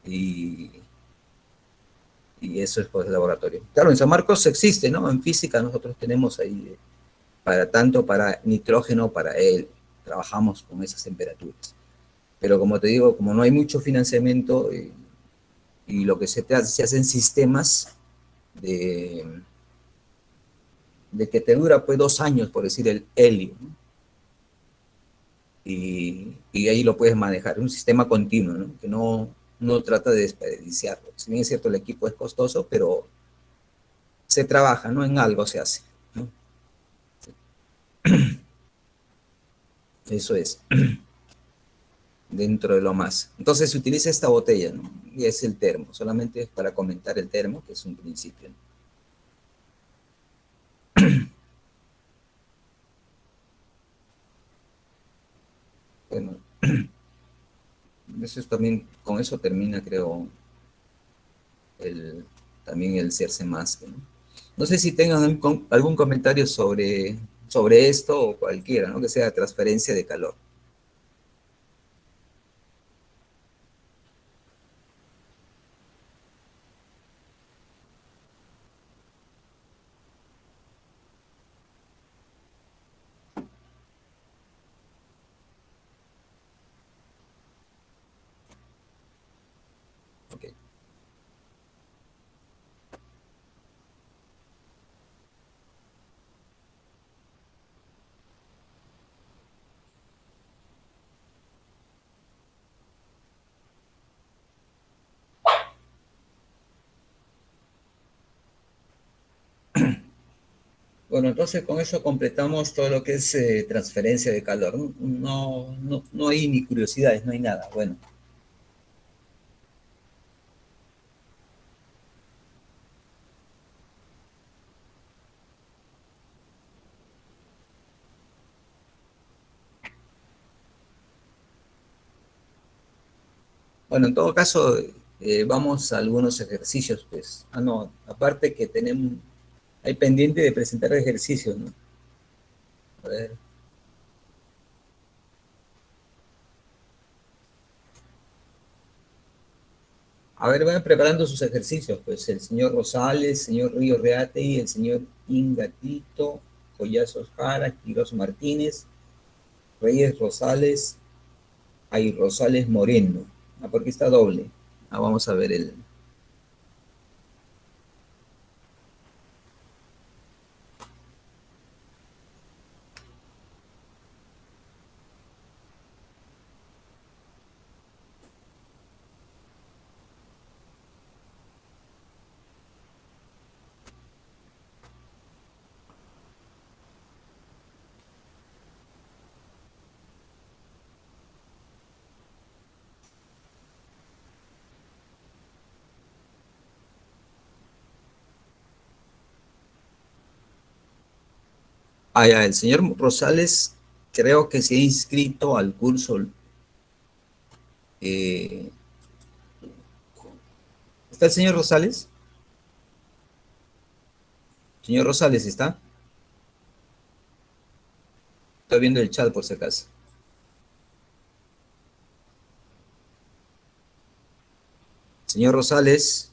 A: Y, y eso es por el laboratorio. Claro, en San Marcos existe, ¿no? En física nosotros tenemos ahí para tanto para nitrógeno, para él, trabajamos con esas temperaturas. Pero como te digo, como no hay mucho financiamiento y lo que se hacen sistemas de, de que te dura pues 2 años, por decir el helio, ¿no? Y ahí lo puedes manejar, un sistema continuo, ¿no? Que no trata de desperdiciarlo. Si bien es cierto, el equipo es costoso, pero se trabaja, ¿no? En algo se hace, ¿no? Eso es, dentro de lo más. Entonces se utiliza esta botella, ¿no? Y es el termo, solamente es para comentar el termo, que es un principio, ¿no? Bueno, eso es también, con eso termina, creo, el, también el CERC más, ¿no? No sé si tengan algún comentario sobre esto o cualquiera, ¿no? Que sea transferencia de calor. Okay. Bueno, entonces con eso completamos todo lo que es transferencia de calor. No hay ni curiosidades, no hay nada. Bueno, Bueno, en todo caso, vamos a algunos ejercicios, pues. Ah, no, aparte que tenemos, hay pendiente de presentar ejercicios, ¿no? A ver, vayan preparando sus ejercicios, pues el señor Rosales, el señor Río Reate y el señor Ingatito, Collazos Jara, Quiroz Martínez, Reyes Rosales, hay Rosales Moreno. Ah, porque está doble. Ah, vamos a ver el. Ah, ya, el señor Rosales creo que se ha inscrito al curso. eh, ¿Está el señor Rosales? Señor Rosales, ¿está? Estoy viendo el chat por si acaso. Señor Rosales,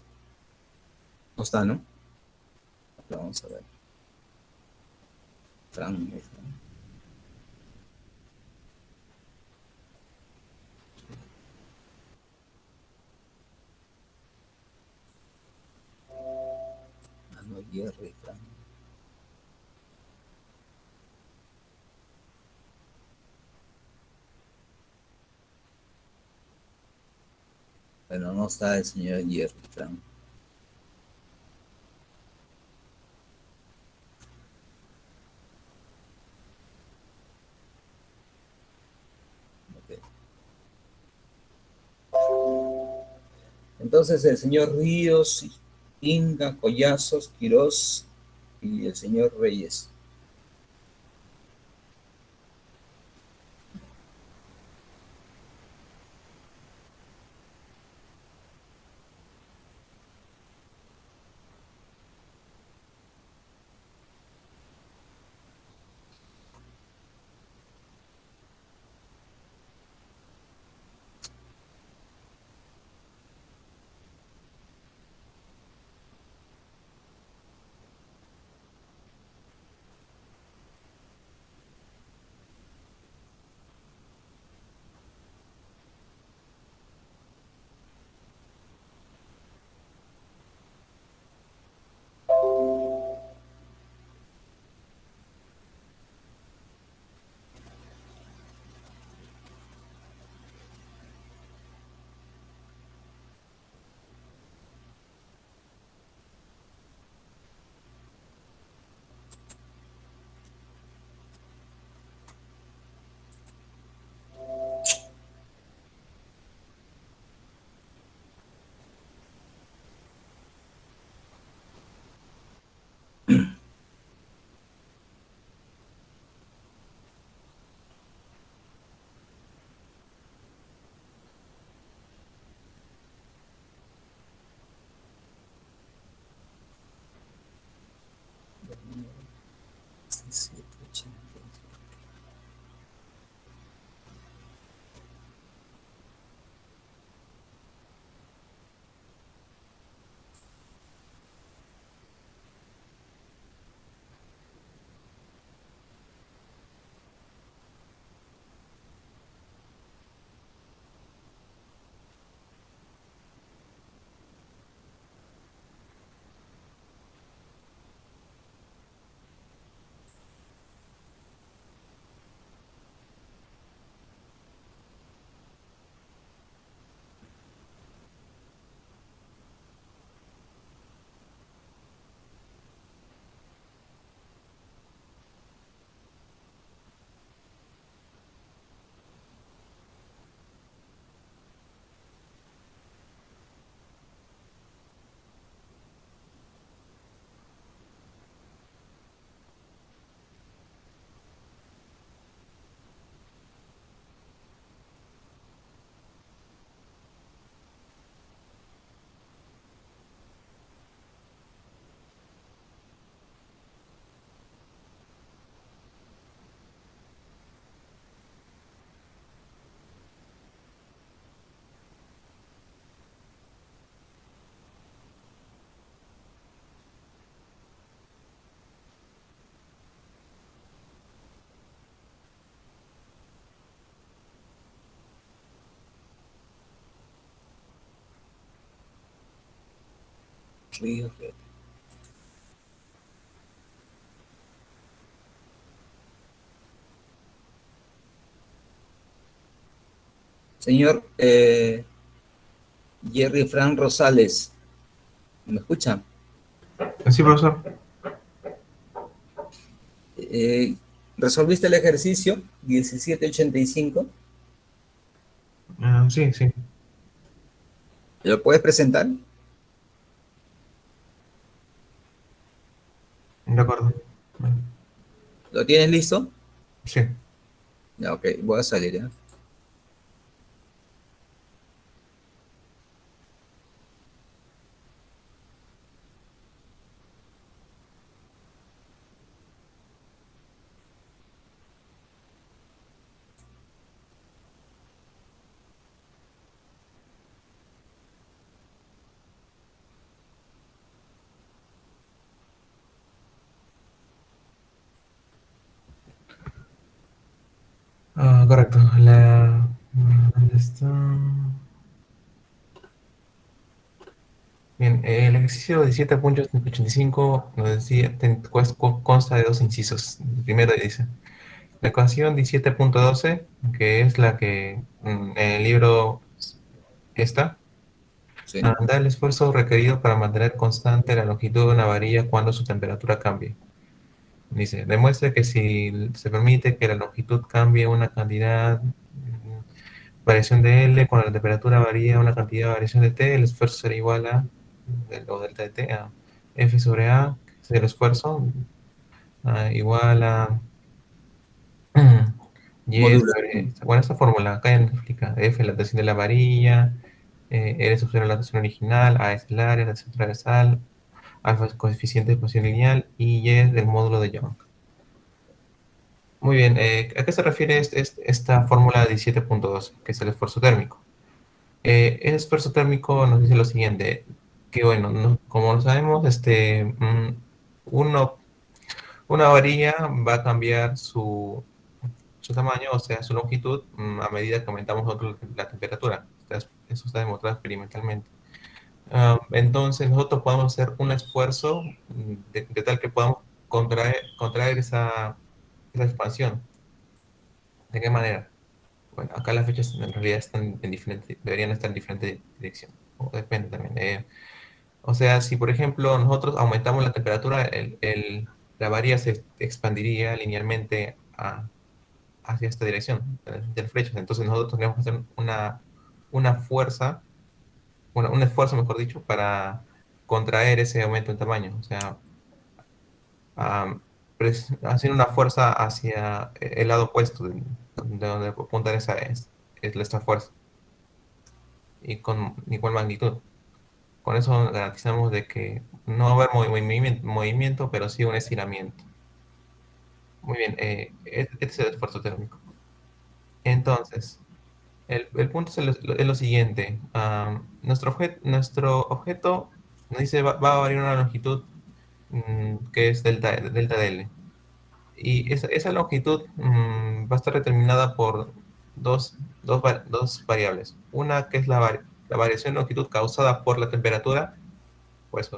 A: no está, ¿no? Vamos a ver. Fran, ah, no, Jerry, Fran. Bueno, no está el señor Jerry, Fran. Ok. Entonces el señor Ríos, Inga, Collazos, Quirós y el señor Reyes. Fíjate. Señor Jerry Fran Rosales, ¿me escucha?
C: Sí, profesor.
A: Eh, ¿Resolviste el ejercicio 1785?
C: Sí, sí,
A: ¿Lo puedes presentar?
C: de acuerdo. Bueno,
A: ¿Lo tienes listo?
C: sí.
A: Ya, ok, voy a salir, ¿ya?
C: Correcto. ¿Dónde está? Bien, el ejercicio 17.85 nos decía, consta de dos incisos. El primero dice, la ecuación 17.12, que es la que en el libro está,
A: Sí.
C: da el esfuerzo requerido para mantener constante la longitud de una varilla cuando su temperatura cambie. Dice, demuestre que si se permite que la longitud cambie una cantidad, variación de L, cuando la temperatura varía una cantidad de variación de T, el esfuerzo será igual a, o delta de T, a F sobre A, que es el esfuerzo, igual a Y
A: Módulo.
C: sobre, bueno, esta fórmula acá ya nos explica, F la tensión de la varilla, L sub 0 la tensión original, A es el área, la tensión transversal, alfa es coeficiente de expansión lineal y Y es del módulo de Young. Muy bien, ¿a qué se refiere esta fórmula 17.2, que es el esfuerzo térmico? El esfuerzo térmico nos dice lo siguiente, que bueno, como lo sabemos, uno, una varilla va a cambiar su tamaño, o sea, su longitud, a medida que aumentamos nosotros la temperatura. Eso está demostrado experimentalmente. Entonces, nosotros podemos hacer un esfuerzo de tal que podamos contraer esa expansión. ¿De qué manera? Bueno, acá las fechas en realidad están en diferente, deberían estar en diferente dirección. O depende también. O sea, si por ejemplo nosotros aumentamos la temperatura, la varilla se expandiría linealmente hacia esta dirección del flecha. Entonces nosotros tenemos que hacer una fuerza, bueno, un esfuerzo, mejor dicho, para contraer ese aumento en tamaño. O sea, haciendo una fuerza hacia el lado opuesto de donde apunta es esta fuerza y con igual magnitud. Con eso garantizamos de que no va a haber movimiento, pero sí un estiramiento. Muy bien, este es el esfuerzo térmico. Entonces, el punto es lo siguiente. Nuestro objeto nos dice va a variar una longitud que es delta de L. Y esa longitud va a estar determinada por dos variables. Una que es la variación de longitud causada por la temperatura, pues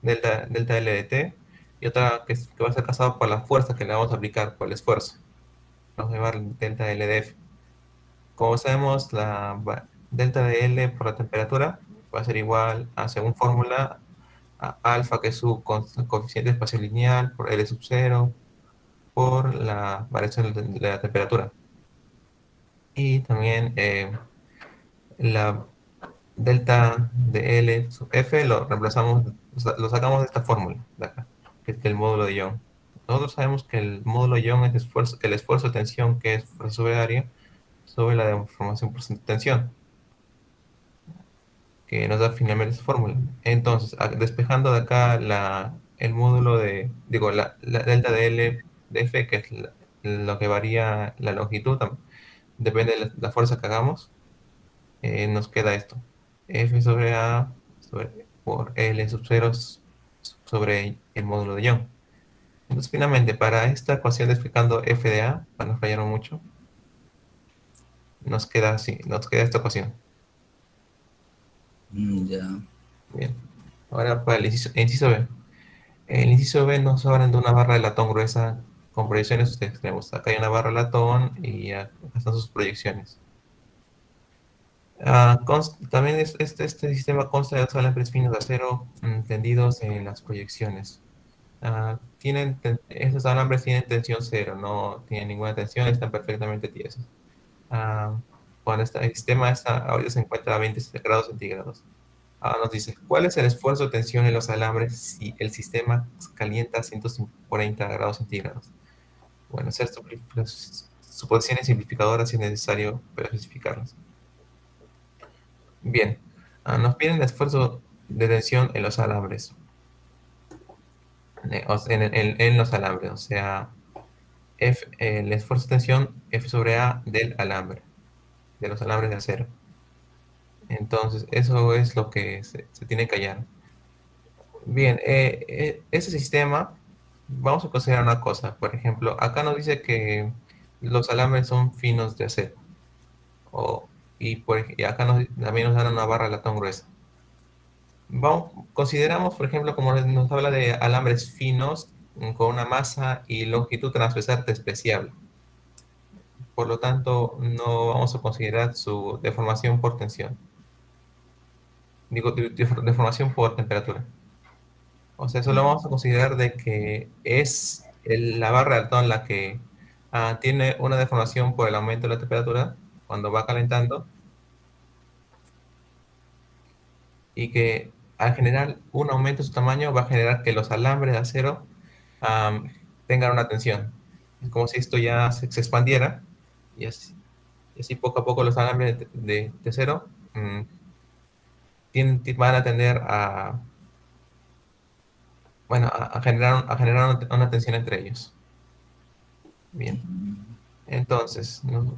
C: delta L de T, y otra que va a ser causada por la fuerza que le vamos a aplicar por el esfuerzo. Vamos a llamar delta L de F. Como sabemos, delta de L por la temperatura va a ser igual a, según fórmula, a alfa, que es su coeficiente espacial lineal, por L sub 0, por la variación de la temperatura. Y también la delta de L sub F lo reemplazamos, lo sacamos de esta fórmula, de acá, que es del módulo de Young. Nosotros sabemos que el módulo de Young es el esfuerzo de tensión, que es fuerza sobre área, sobre la deformación por tensión, que nos da finalmente esa fórmula. Entonces, despejando de acá el módulo digo, la delta de L de F, que es lo que varía la longitud, depende de la fuerza que hagamos, nos queda esto. F sobre A por L sub 0 sobre el módulo de Young. Entonces, finalmente, para esta ecuación despejando F de A, para no fallar mucho, nos queda así, nos queda esta ecuación.
A: Ya.
C: Bien. Ahora para el inciso B. El inciso B nos hablan de una barra de latón gruesa con proyecciones de extremos. Acá hay una barra de latón y acá están sus proyecciones. También este sistema consta de dos alambres finos de acero tendidos en las proyecciones. Estos alambres tienen tensión cero, no tienen ninguna tensión, están perfectamente tiesos. Ah, Cuando el sistema ahorita se encuentra a 20 grados centígrados. Ahora nos dice, ¿cuál es el esfuerzo de tensión en los alambres si el sistema calienta a 140 grados centígrados? Bueno, hacer suposiciones simplificadoras si es necesario para especificarlas. Bien, nos piden el esfuerzo de tensión en los alambres. En los alambres, o sea, el esfuerzo de tensión F sobre A del alambre, de los alambres de acero. Entonces, eso es lo que se tiene que hallar. Bien, ese sistema, vamos a considerar una cosa. Por ejemplo, acá nos dice que los alambres son finos de acero. O, y acá también nos dan una barra de latón gruesa. Consideramos, por ejemplo, como nos habla de alambres finos con una masa y longitud transversal despreciable. Por lo tanto, no vamos a considerar su deformación por tensión. Digo, deformación por temperatura. O sea, solo vamos a considerar de que es la barra de Dalton la que tiene una deformación por el aumento de la temperatura cuando va calentando y que al generar un aumento de su tamaño va a generar que los alambres de acero am, tengan una tensión. Es como si esto ya se expandiera y así poco a poco los alambres de acero van a tender a, bueno, a generar una tensión entre ellos. Bien. Entonces, ¿no?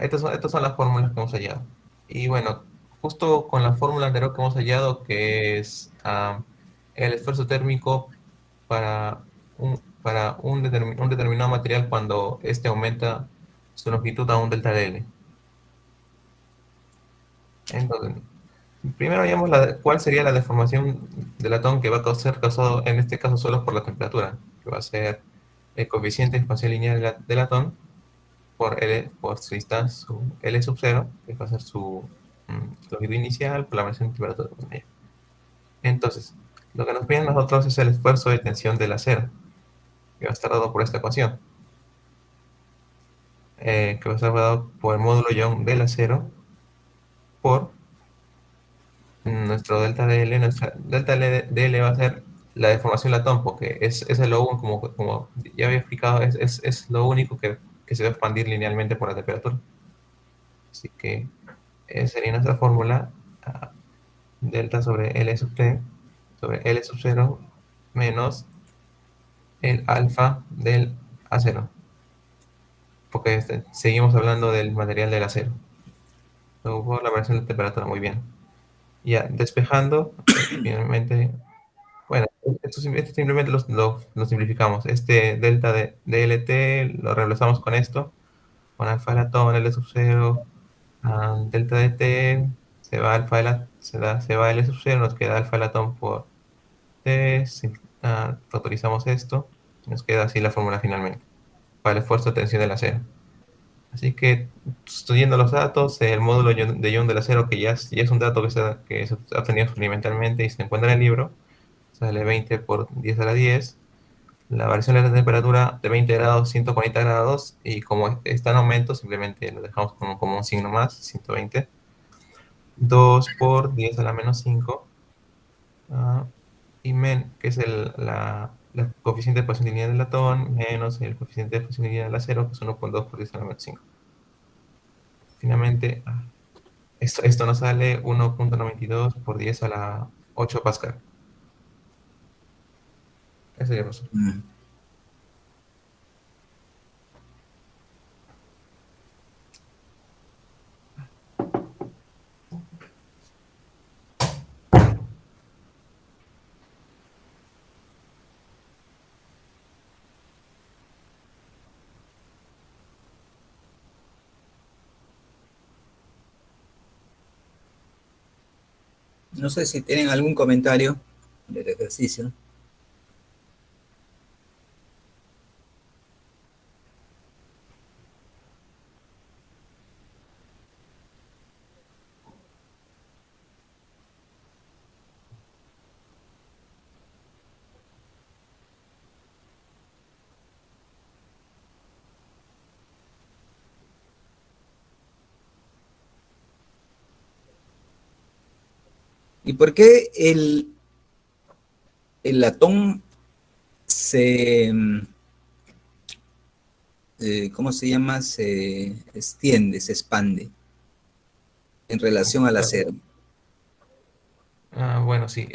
C: Estas son las fórmulas que hemos hallado. Y bueno, justo con la fórmula anterior que hemos hallado, que es el esfuerzo térmico para un determinado material cuando éste aumenta su longitud a un delta de L. Entonces, primero veamos cuál sería la deformación del latón que va a ser causado en este caso solo por la temperatura, que va a ser el coeficiente espacial lineal del latón por su instancia, su L sub 0, que va a ser su longitud inicial por la variación de temperatura promedio. Entonces, lo que nos piden nosotros es el esfuerzo de tensión del acero, que va a estar dado por esta ecuación, que va a estar dado por el módulo Young del acero por nuestro delta de L. Nuestra delta de L va a ser la deformación latón, porque es lo único, como ya había explicado, es lo único que se va a expandir linealmente por la temperatura. Así que sería nuestra fórmula delta sobre L sub T sobre L sub 0 menos el alfa del acero. Porque seguimos hablando del material del acero. Luego por la variación de temperatura, muy bien. Ya, despejando, finalmente, bueno, esto simplemente lo simplificamos. Este delta de DLT lo reemplazamos con esto, con alfa de latón, L sub 0, delta de T, se va alfa de la, se va L sub 0, nos queda alfa de latón por T, factorizamos esto, nos queda así la fórmula finalmente, para el esfuerzo de tensión del acero. Así que, estudiando los datos, el módulo de Young del acero, que ya es un dato que se ha obtenido experimentalmente y se encuentra en el libro, sale 20 por 10 a la 10. La variación de la temperatura de 20 grados, 140 grados, y como está en aumento, simplemente lo dejamos como un signo más, 120. 2 por 10 a la menos 5. Y que es la coeficiente de posición lineal del latón, menos el coeficiente de posición lineal del acero, que es 1.2 por 10 a la menos 5. Finalmente, esto nos sale 1.92 por 10 a la 8 Pascal. Ese sería el resultado.
A: No sé si tienen algún comentario. del ejercicio. ¿Y por qué el latón se, ¿cómo se llama? Se extiende, se expande en relación al
C: Claro.
A: acero?
C: Bueno, sí,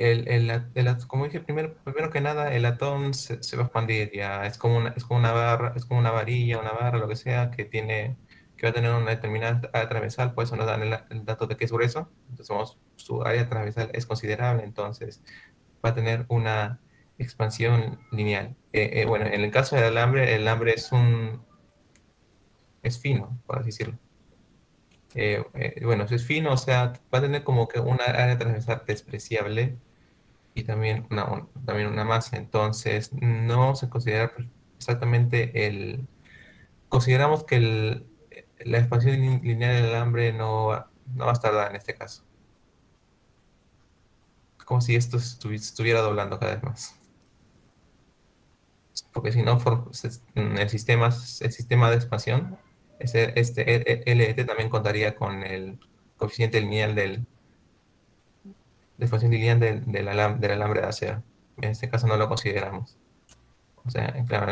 C: como dije primero que nada, el latón se va a expandir ya, es como una barra, es como una varilla, una barra, lo que sea, que va a tener una determinada área transversal, por eso nos dan el dato de que es grueso, entonces su área transversal es considerable, entonces va a tener una expansión lineal. Bueno, en el caso del alambre, el alambre es fino, por así decirlo. Bueno, si es fino, o sea, va a tener como que una área transversal despreciable y también también una masa. Entonces, no se considera exactamente Consideramos que la expansión lineal del alambre no va a estar dada en este caso. Como si esto estuviera doblando cada vez más. Porque si no, el sistema de expansión, LET también contaría con el coeficiente lineal de expansión lineal del alambre de acero. En este caso no lo consideramos. O sea, claro,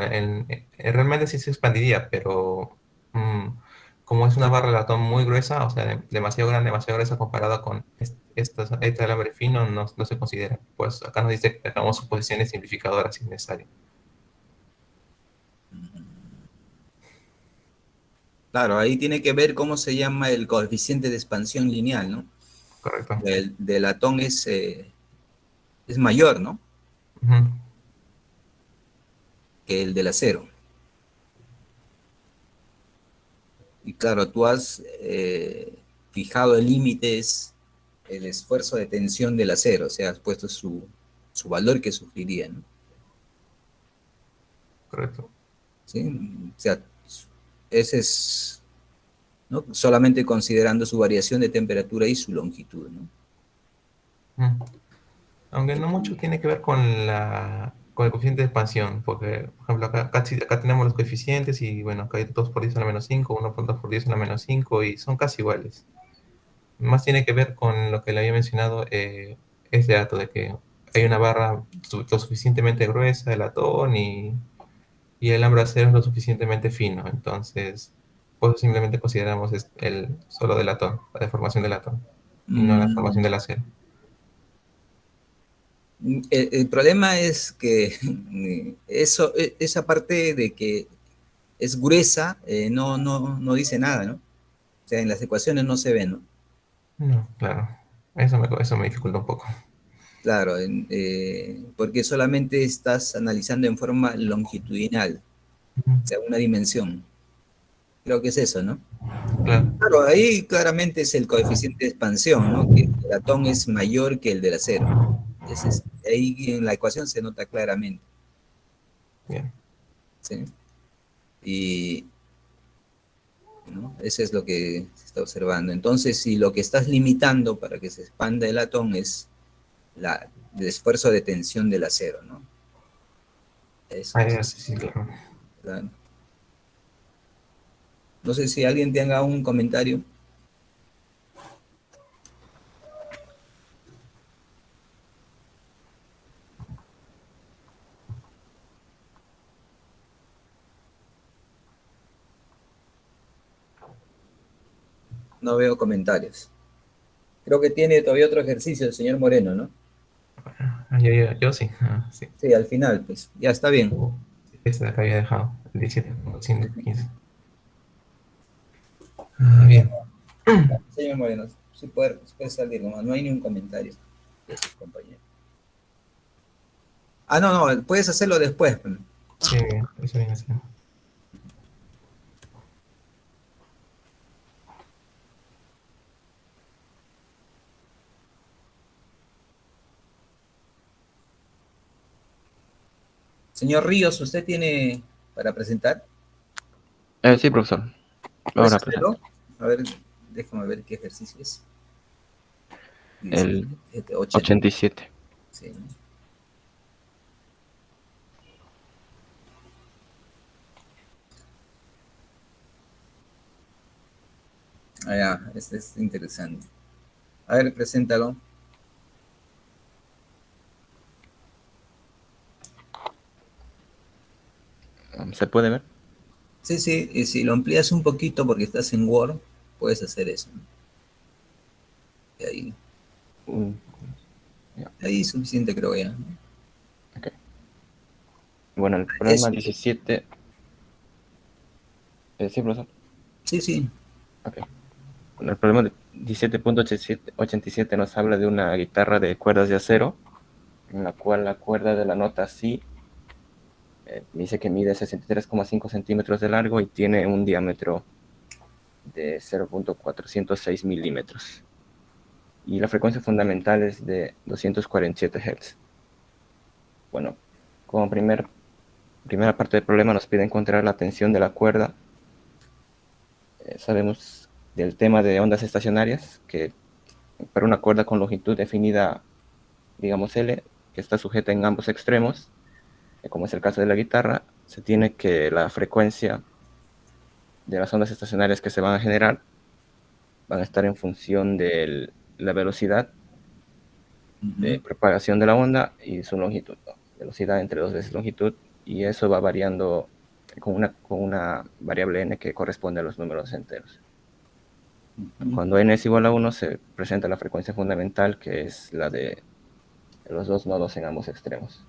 C: realmente sí se expandiría, pero mm, como es una barra de latón muy gruesa, o sea, demasiado grande, demasiado gruesa comparado con este alambre fino, no se considera. Pues acá nos dice que hagamos suposiciones simplificadoras si es necesario.
A: Claro, ahí tiene que ver cómo se llama el coeficiente de expansión lineal, ¿no?
C: Correcto.
A: Del latón es mayor, ¿no?
C: Ujú.
A: Que el del acero. Y claro, tú has fijado el límite es el esfuerzo de tensión del acero, o sea, has puesto su valor que sufriría, ¿no?
C: Correcto.
A: ¿Sí? O sea, ese es, ¿no? Solamente considerando su variación de temperatura y su longitud, ¿no?
C: Ujú. Aunque no mucho tiene que ver con el coeficiente de expansión, porque, por ejemplo, acá tenemos los coeficientes y, bueno, acá hay 2 por 10 a la menos 5, 1 por 2 por 10 a la menos 5 y son casi iguales. Más tiene que ver con lo que le había mencionado, este dato de que hay una barra lo suficientemente gruesa de latón y el alambre de acero es lo suficientemente fino. Entonces, pues simplemente consideramos solo del latón, la deformación del latón, y no la
A: Mm,
C: deformación del acero.
A: el problema es que eso, esa parte de que es gruesa no dice nada, ¿no? O sea, en las ecuaciones no se ve, ¿no?
C: No, claro. Eso me dificulta un poco.
A: Claro, porque solamente estás analizando en forma longitudinal,
C: Ujú.
A: o sea, una dimensión. Creo que es eso, ¿no?
C: Claro,
A: Claro, ahí claramente es el coeficiente de expansión, ¿no? Que el latón es mayor que el del acero. Ahí en la ecuación se nota claramente,
C: bien.
A: ¿sí? Y, ¿no? Eso es lo que se está observando. Entonces, si lo que estás limitando para que se expanda el latón es el esfuerzo de tensión del acero, ¿no? Eso
C: Ah,
A: es,
C: sí, sí, claro.
A: claro. No sé si alguien tenga un comentario. No veo comentarios. Creo que tiene todavía otro ejercicio el señor Moreno, ¿no?
C: Yo sí. Sí.
A: Sí, al final, pues ya está bien.
C: Este de acá había dejado. El 17.115. Bien.
A: Señor Moreno, sí puede salir, no hay ni un comentario de sus compañeros. Ah, no, no, puedes hacerlo después.
C: Sí, bien. Eso viene así.
A: Señor Ríos, ¿usted tiene para presentar?
D: Sí, profesor.
A: ¿Puedes
D: Ahora
A: hacerlo?
D: presento.
A: A ver, déjame ver qué ejercicio es.
D: El
A: 80.
D: 87.
A: Sí. Ah, ya, este es interesante. A ver, preséntalo.
D: ¿Se puede ver?
A: Sí, sí, y si lo amplías un poquito porque estás en Word, puedes hacer eso, ¿no? Y
D: Mm, ya,
A: ahí es suficiente creo ya, ¿no?
D: ok. Bueno, el problema
A: Eso,
D: 17. Sí, profesor.
A: sí, sí.
D: Ok. Bueno, el problema de 17.87 nos habla de una guitarra de cuerdas de acero, en la cual la cuerda de la nota Si dice que mide 63,5 centímetros de largo y tiene un diámetro de 0.406 milímetros. Y la frecuencia fundamental es de 247 Hz. Bueno, como primera parte del problema nos pide encontrar la tensión de la cuerda. Sabemos del tema de ondas estacionarias, que para una cuerda con longitud definida, digamos L, que está sujeta en ambos extremos, como es el caso de la guitarra, se tiene que la frecuencia de las ondas estacionarias que se van a generar van a estar en función de la velocidad de
A: Ujú,
D: propagación de la onda y su longitud, ¿no? Velocidad entre dos veces longitud, y eso va variando con una variable n que corresponde a los números enteros.
A: ujú.
D: Cuando n es igual a 1 se presenta la frecuencia fundamental, que es la de los dos nodos en ambos extremos.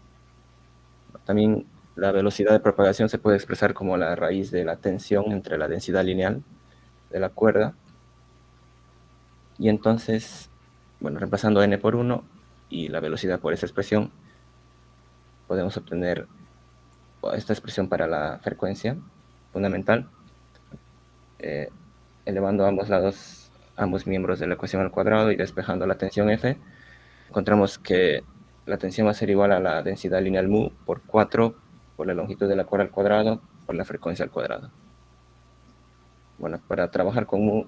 D: También la velocidad de propagación se puede expresar como la raíz de la tensión entre la densidad lineal de la cuerda, y entonces, bueno, reemplazando n por 1 y la velocidad por esa expresión, podemos obtener esta expresión para la frecuencia fundamental, eh, elevando ambos lados, ambos miembros de la ecuación al cuadrado y despejando la tensión F. Encontramos que la tensión va a ser igual a la densidad lineal mu por 4 por la longitud de la cuerda al cuadrado por la frecuencia al cuadrado. Bueno, para trabajar con mu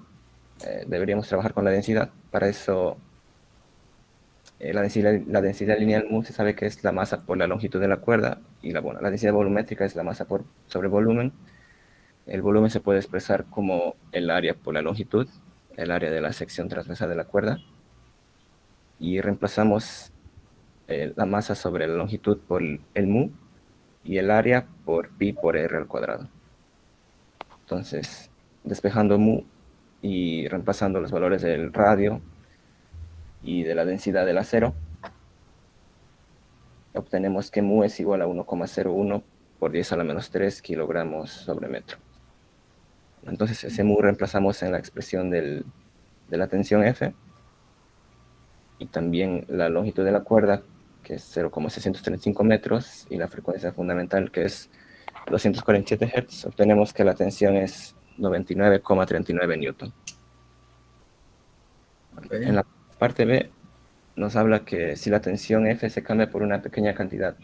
D: deberíamos trabajar con la densidad. Para eso, la densidad lineal mu se sabe que es la masa por la longitud de la cuerda, y la densidad volumétrica es la masa sobre volumen. El volumen se puede expresar como el área por la longitud, el área de la sección transversal de la cuerda, y reemplazamos la masa sobre la longitud por el mu y el área por pi por r al cuadrado. Entonces, despejando mu y reemplazando los valores del radio y de la densidad del acero, obtenemos que mu es igual a 1,01 por 10 a la menos 3 kilogramos sobre metro. Entonces, ese mu reemplazamos en la expresión de la tensión F, y también la longitud de la cuerda, que es 0,635 metros, y la frecuencia fundamental, que es 247 Hz, obtenemos que la tensión es 99,39 newton.
A: Okay.
D: En la parte B nos habla que si la tensión F se cambia por una pequeña cantidad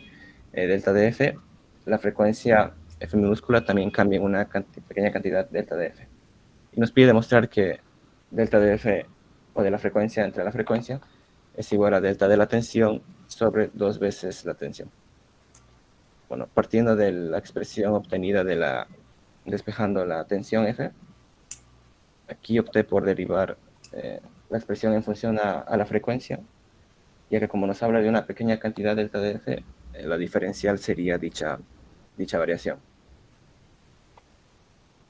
D: delta de F, la frecuencia F minúscula también cambia en una pequeña cantidad delta de F. Y nos pide demostrar que delta de F, o de la frecuencia entre la frecuencia, es igual a delta de la tensión sobre 2 veces la tensión. Bueno, partiendo de la expresión obtenida despejando la tensión F, aquí opté por derivar la expresión en función a la frecuencia, ya que como nos habla de una pequeña cantidad delta de F, la diferencial sería dicha variación.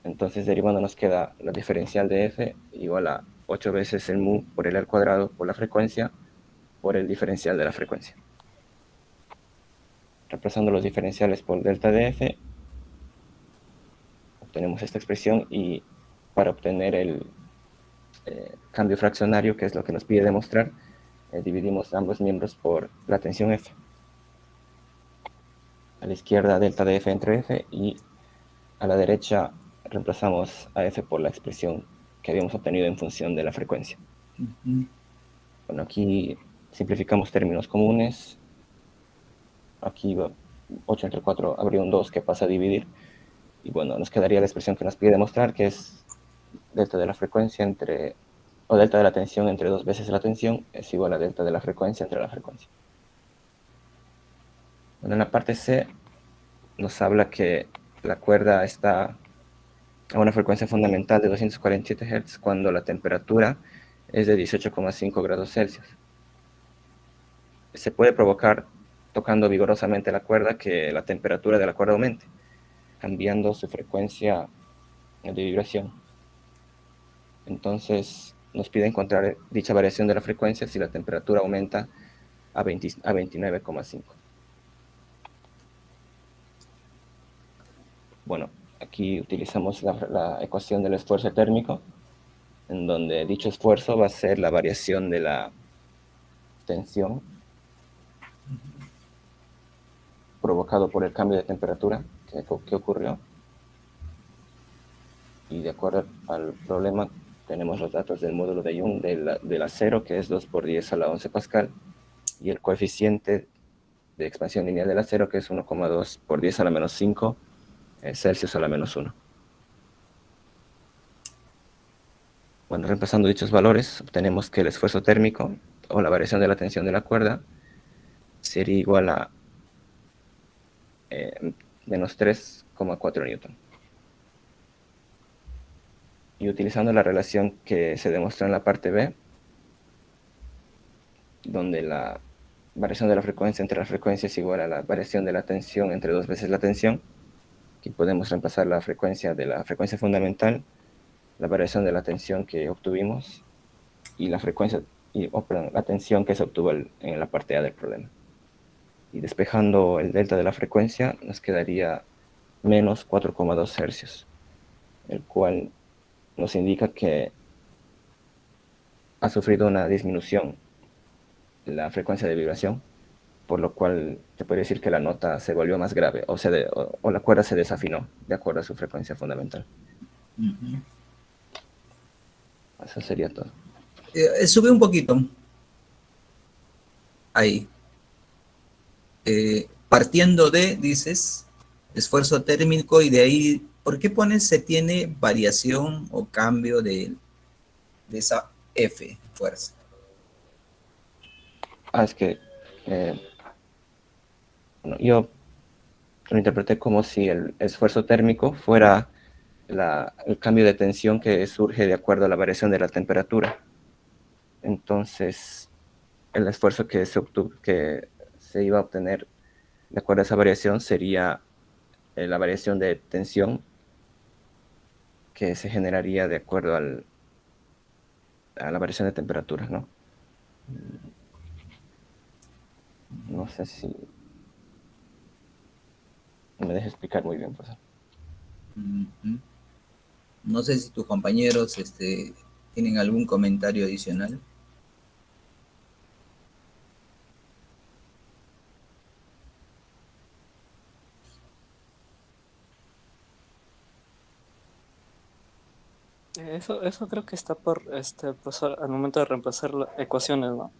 D: Entonces, derivando nos queda la diferencial de F igual a 8 veces el mu por el al cuadrado por la frecuencia por el diferencial de la frecuencia. Reemplazando los diferenciales por delta de F, obtenemos esta expresión, y para obtener el cambio fraccionario, que es lo que nos pide demostrar, dividimos ambos miembros por la tensión F. A la izquierda delta de F entre F, y a la derecha reemplazamos a F por la expresión que habíamos obtenido en función de la frecuencia.
A: Ujú.
D: Bueno, aquí simplificamos términos comunes. Aquí 8 entre 4 habría un 2 que pasa a dividir. Y bueno, nos quedaría la expresión que nos pide demostrar, que es delta de la frecuencia entre, o delta de la tensión entre 2 veces la tensión es igual a delta de la frecuencia entre la frecuencia. Bueno, en la parte C nos habla que la cuerda está a una frecuencia fundamental de 247 Hz cuando la temperatura es de 18,5 grados Celsius. Se puede provocar, tocando vigorosamente la cuerda, que la temperatura de la cuerda aumente, cambiando su frecuencia de vibración. Entonces nos pide encontrar dicha variación de la frecuencia si la temperatura aumenta a 29,5. Bueno, aquí utilizamos la ecuación del esfuerzo térmico, en donde dicho esfuerzo va a ser la variación de la tensión provocado por el cambio de temperatura que ocurrió. Y de acuerdo al problema, tenemos los datos del módulo de Young del acero, que es 2 por 10 a la 11 pascal, y el coeficiente de expansión lineal del acero, que es 1,2 por 10 a la menos 5 Celsius a la menos 1. Bueno, reemplazando dichos valores, obtenemos que el esfuerzo térmico, o la variación de la tensión de la cuerda, sería igual a menos 3,4 newton. Y utilizando la relación que se demostró en la parte B, donde la variación de la frecuencia entre la frecuencia es igual a la variación de la tensión entre 2 veces la tensión, aquí podemos reemplazar la frecuencia de la frecuencia fundamental, la variación de la tensión que obtuvimos, y la frecuencia, la tensión que se obtuvo en la parte A del problema. Y despejando el delta de la frecuencia, nos quedaría menos 4,2 hercios, el cual nos indica que ha sufrido una disminución la frecuencia de vibración, por lo cual te podría decir que la nota se volvió más grave, o la cuerda se desafinó de acuerdo a su frecuencia fundamental. Eso sería todo.
A: Sube un poquito. Ahí. Partiendo de, dices, esfuerzo térmico, y de ahí, ¿por qué pones se tiene variación o cambio de esa F, fuerza?
D: Es que bueno, yo lo interpreté como si el esfuerzo térmico fuera el cambio de tensión que surge de acuerdo a la variación de la temperatura. Entonces, el esfuerzo que se iba a obtener de acuerdo a esa variación sería la variación de tensión que se generaría de acuerdo a la variación de temperatura, ¿no? No sé si me deja explicar muy bien, profesor.
A: No sé si tus compañeros tienen algún comentario adicional.
B: Eso creo que está por, profesor, al momento de reemplazar las ecuaciones, ¿no?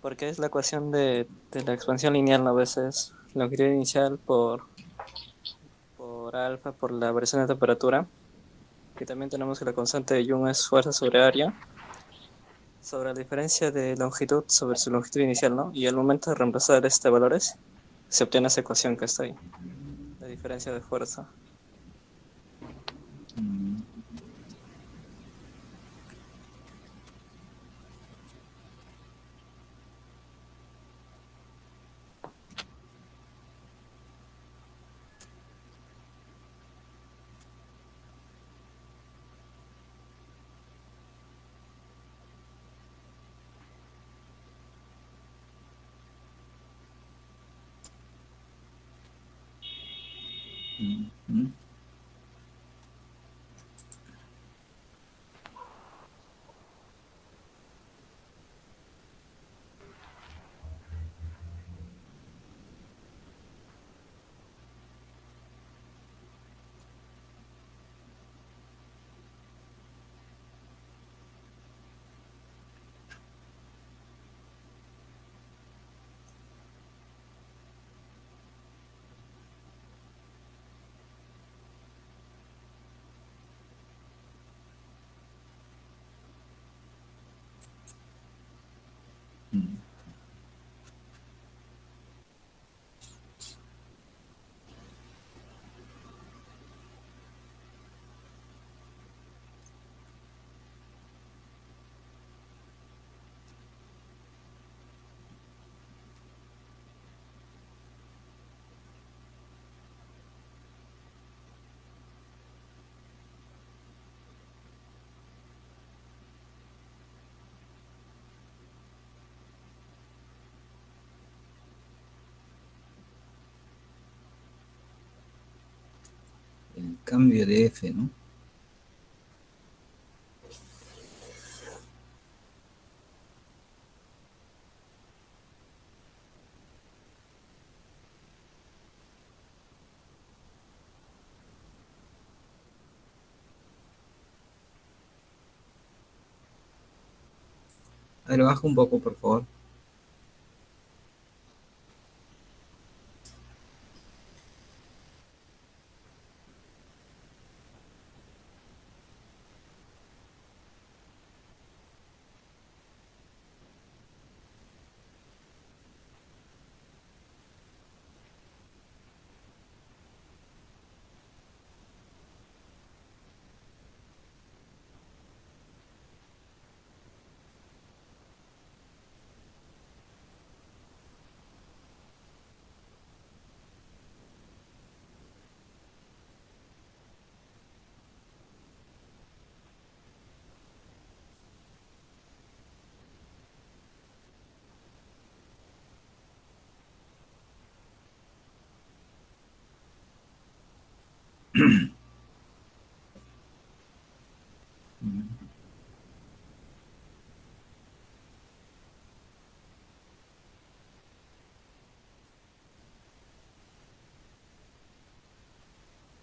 B: Porque es la ecuación de la expansión lineal, ¿no? A veces longitud inicial por alfa, por la variación de temperatura. Que también tenemos que la constante de Young es fuerza sobre área, sobre la diferencia de longitud sobre su longitud inicial, ¿no? Y al momento de reemplazar valores, se obtiene esa ecuación que está ahí, la diferencia de fuerza.
A: cambio de F, ¿no? A ver, baja un poco, por favor.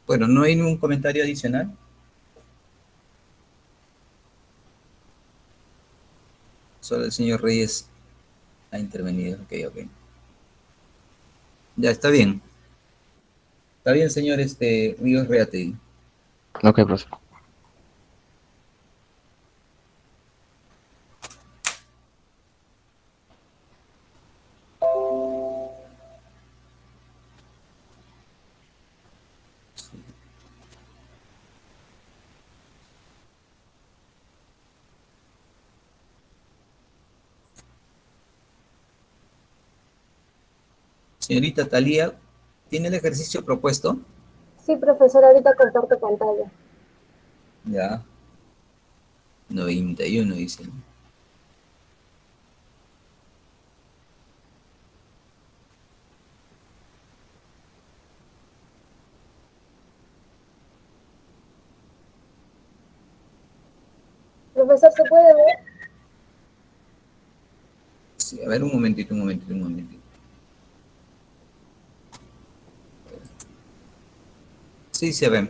A: Bueno, no hay ningún comentario adicional. Solo el señor Reyes ha intervenido. Ok, ok. Ya, está bien. Está bien, señor Ríos Reategui.
D: Ok, profesor.
A: Señorita Talía, ¿tiene el ejercicio propuesto?
E: Sí, profesor, ahorita comparto pantalla.
A: Ya. 91, dicen.
E: Profesor, ¿se puede ver?
A: Sí, a ver, un momentito, un momentito, un momentito. Sí, se ven.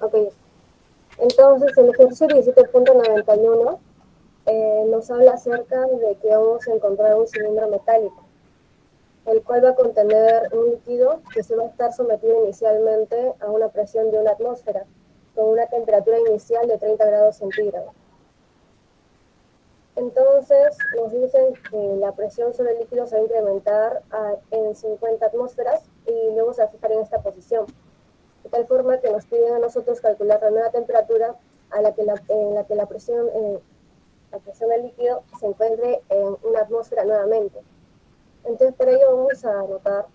E: Ok. Entonces, el ejercicio 17.91 nos habla acerca de que vamos a encontrar un cilindro metálico, el cual va a contener un líquido que se va a estar sometido inicialmente a una presión de una atmósfera, con una temperatura inicial de 30 grados centígrados. Entonces, nos dicen que la presión sobre el líquido se va a incrementar en 50 atmósferas y luego se va a fijar en esta posición. De tal forma que nos piden a nosotros calcular la nueva temperatura en la que la presión del líquido se encuentre en una atmósfera nuevamente. Entonces, para ello vamos vamos a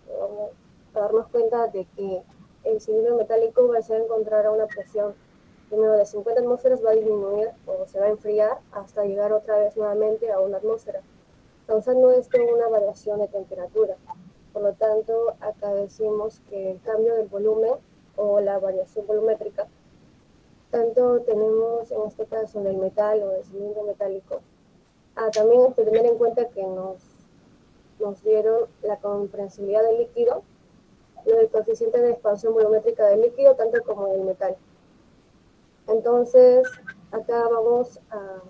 E: darnos cuenta de que el cilindro metálico va a encontrar a una presión primero de 50 atmósferas, va a disminuir o se va a enfriar hasta llegar otra vez nuevamente a una atmósfera, causando esto una variación de temperatura. Por lo tanto, acá decimos que el cambio del volumen o la variación volumétrica, tanto tenemos en este caso del metal o del cilindro metálico, también hay que tener en cuenta que nos dieron la comprensibilidad del líquido, el coeficiente de expansión volumétrica del líquido, tanto como del metal. Entonces, acá vamos a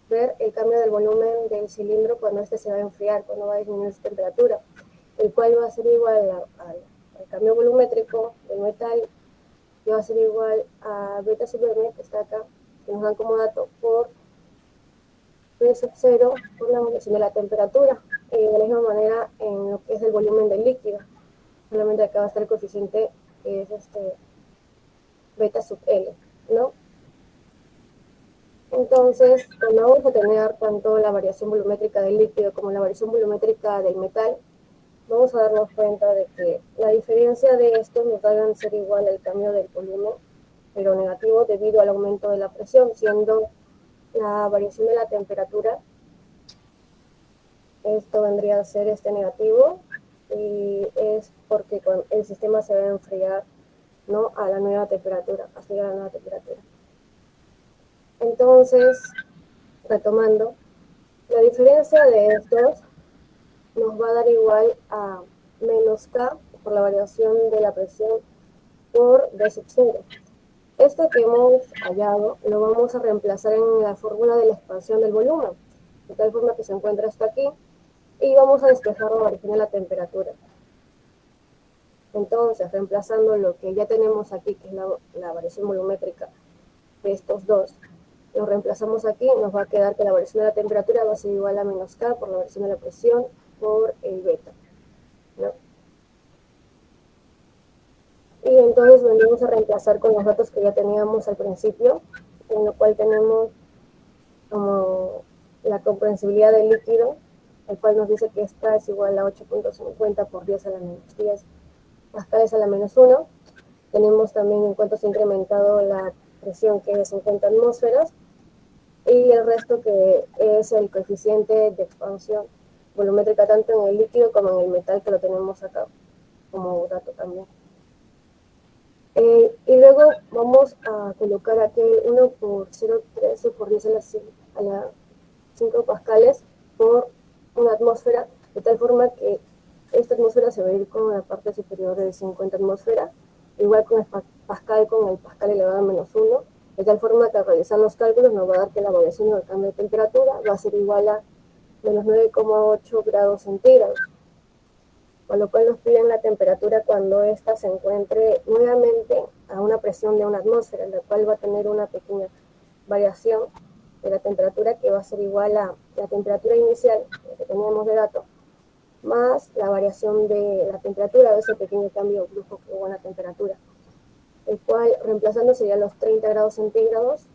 E: ver el cambio del volumen del cilindro cuando este se va a enfriar, cuando va a disminuir su temperatura, el cual va a ser igual al cambio volumétrico del metal, que va a ser igual a beta sub m, que está acá, que nos dan como dato, por P sub 0 por la variación de la temperatura. De la misma manera en lo que es el volumen del líquido. Solamente acá va a estar el coeficiente que es beta sub L, ¿no? Entonces, cuando vamos a tener tanto la variación volumétrica del líquido como la variación volumétrica del metal, vamos a darnos cuenta de que la diferencia de estos nos va a ser igual al cambio del volumen, pero negativo debido al aumento de la presión, siendo la variación de la temperatura, esto vendría a ser negativo, y es porque el sistema se va a enfriar ¿no? A la nueva temperatura, hasta llegar a la nueva temperatura. Entonces, retomando, la diferencia de estos nos va a dar igual a menos K por la variación de la presión por D sub 0. Esto que hemos hallado lo vamos a reemplazar en la fórmula de la expansión del volumen, de tal forma que se encuentra hasta aquí, y vamos a despejar la variación de la temperatura. Entonces, reemplazando lo que ya tenemos aquí, que es la variación volumétrica de estos dos, lo reemplazamos aquí, nos va a quedar que la variación de la temperatura va a ser igual a menos K por la variación de la presión por el beta, ¿no? Y entonces venimos a reemplazar con los datos que ya teníamos al principio, en lo cual tenemos como la comprensibilidad del líquido, el cual nos dice que esta es igual a 8.50 por 10 a la menos 10 pascales a la menos 1. Tenemos también en cuanto se ha incrementado la presión, que es de 50 atmósferas, y el resto que es el coeficiente de expansión volumétrica tanto en el líquido como en el metal, que lo tenemos acá como dato también. Y luego vamos a colocar aquí 1 por 0,13 por 10 a la 5 pascales por una atmósfera, de tal forma que esta atmósfera se va a ir con la parte superior de 50 atmósferas, igual con el pascal con el pascal elevado a menos 1, de tal forma que al realizar los cálculos nos va a dar que la variación del cambio de temperatura va a ser igual a menos 9,8 grados centígrados, con lo cual nos piden la temperatura cuando ésta se encuentre nuevamente a una presión de una atmósfera, la cual va a tener una pequeña variación de la temperatura que va a ser igual a la temperatura inicial que teníamos de dato, más la variación de la temperatura de ese pequeño cambio de flujo que hubo en la temperatura, el cual reemplazando sería los 30 grados centígrados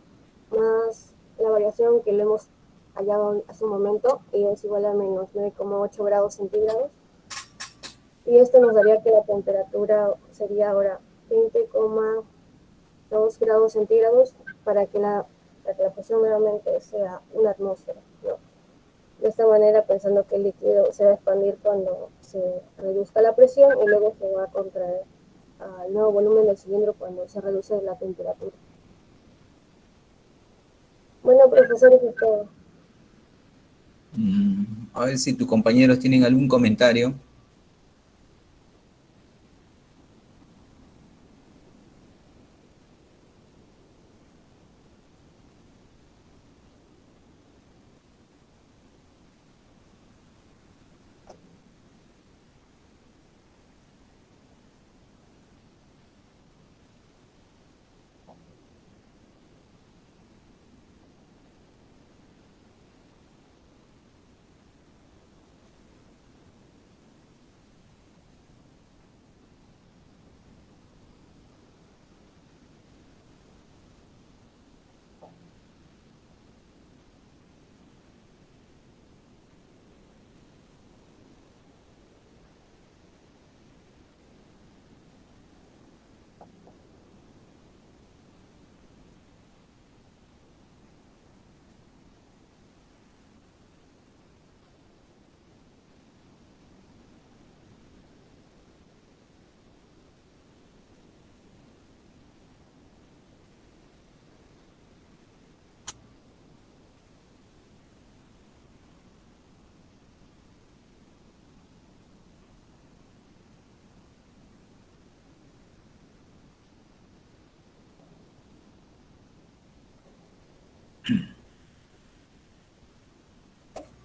E: más la variación que le hemos hallado hace un momento, y es igual a menos 9,8 grados centígrados. Y esto nos daría que la temperatura sería ahora 20,2 grados centígrados para que la presión nuevamente sea una atmósfera, ¿no? De esta manera, pensando que el líquido se va a expandir cuando se reduzca la presión y luego se va a contraer al nuevo volumen del cilindro cuando se reduce la temperatura. Bueno, profesores, es todo.
A: A ver si tus compañeros tienen algún comentario.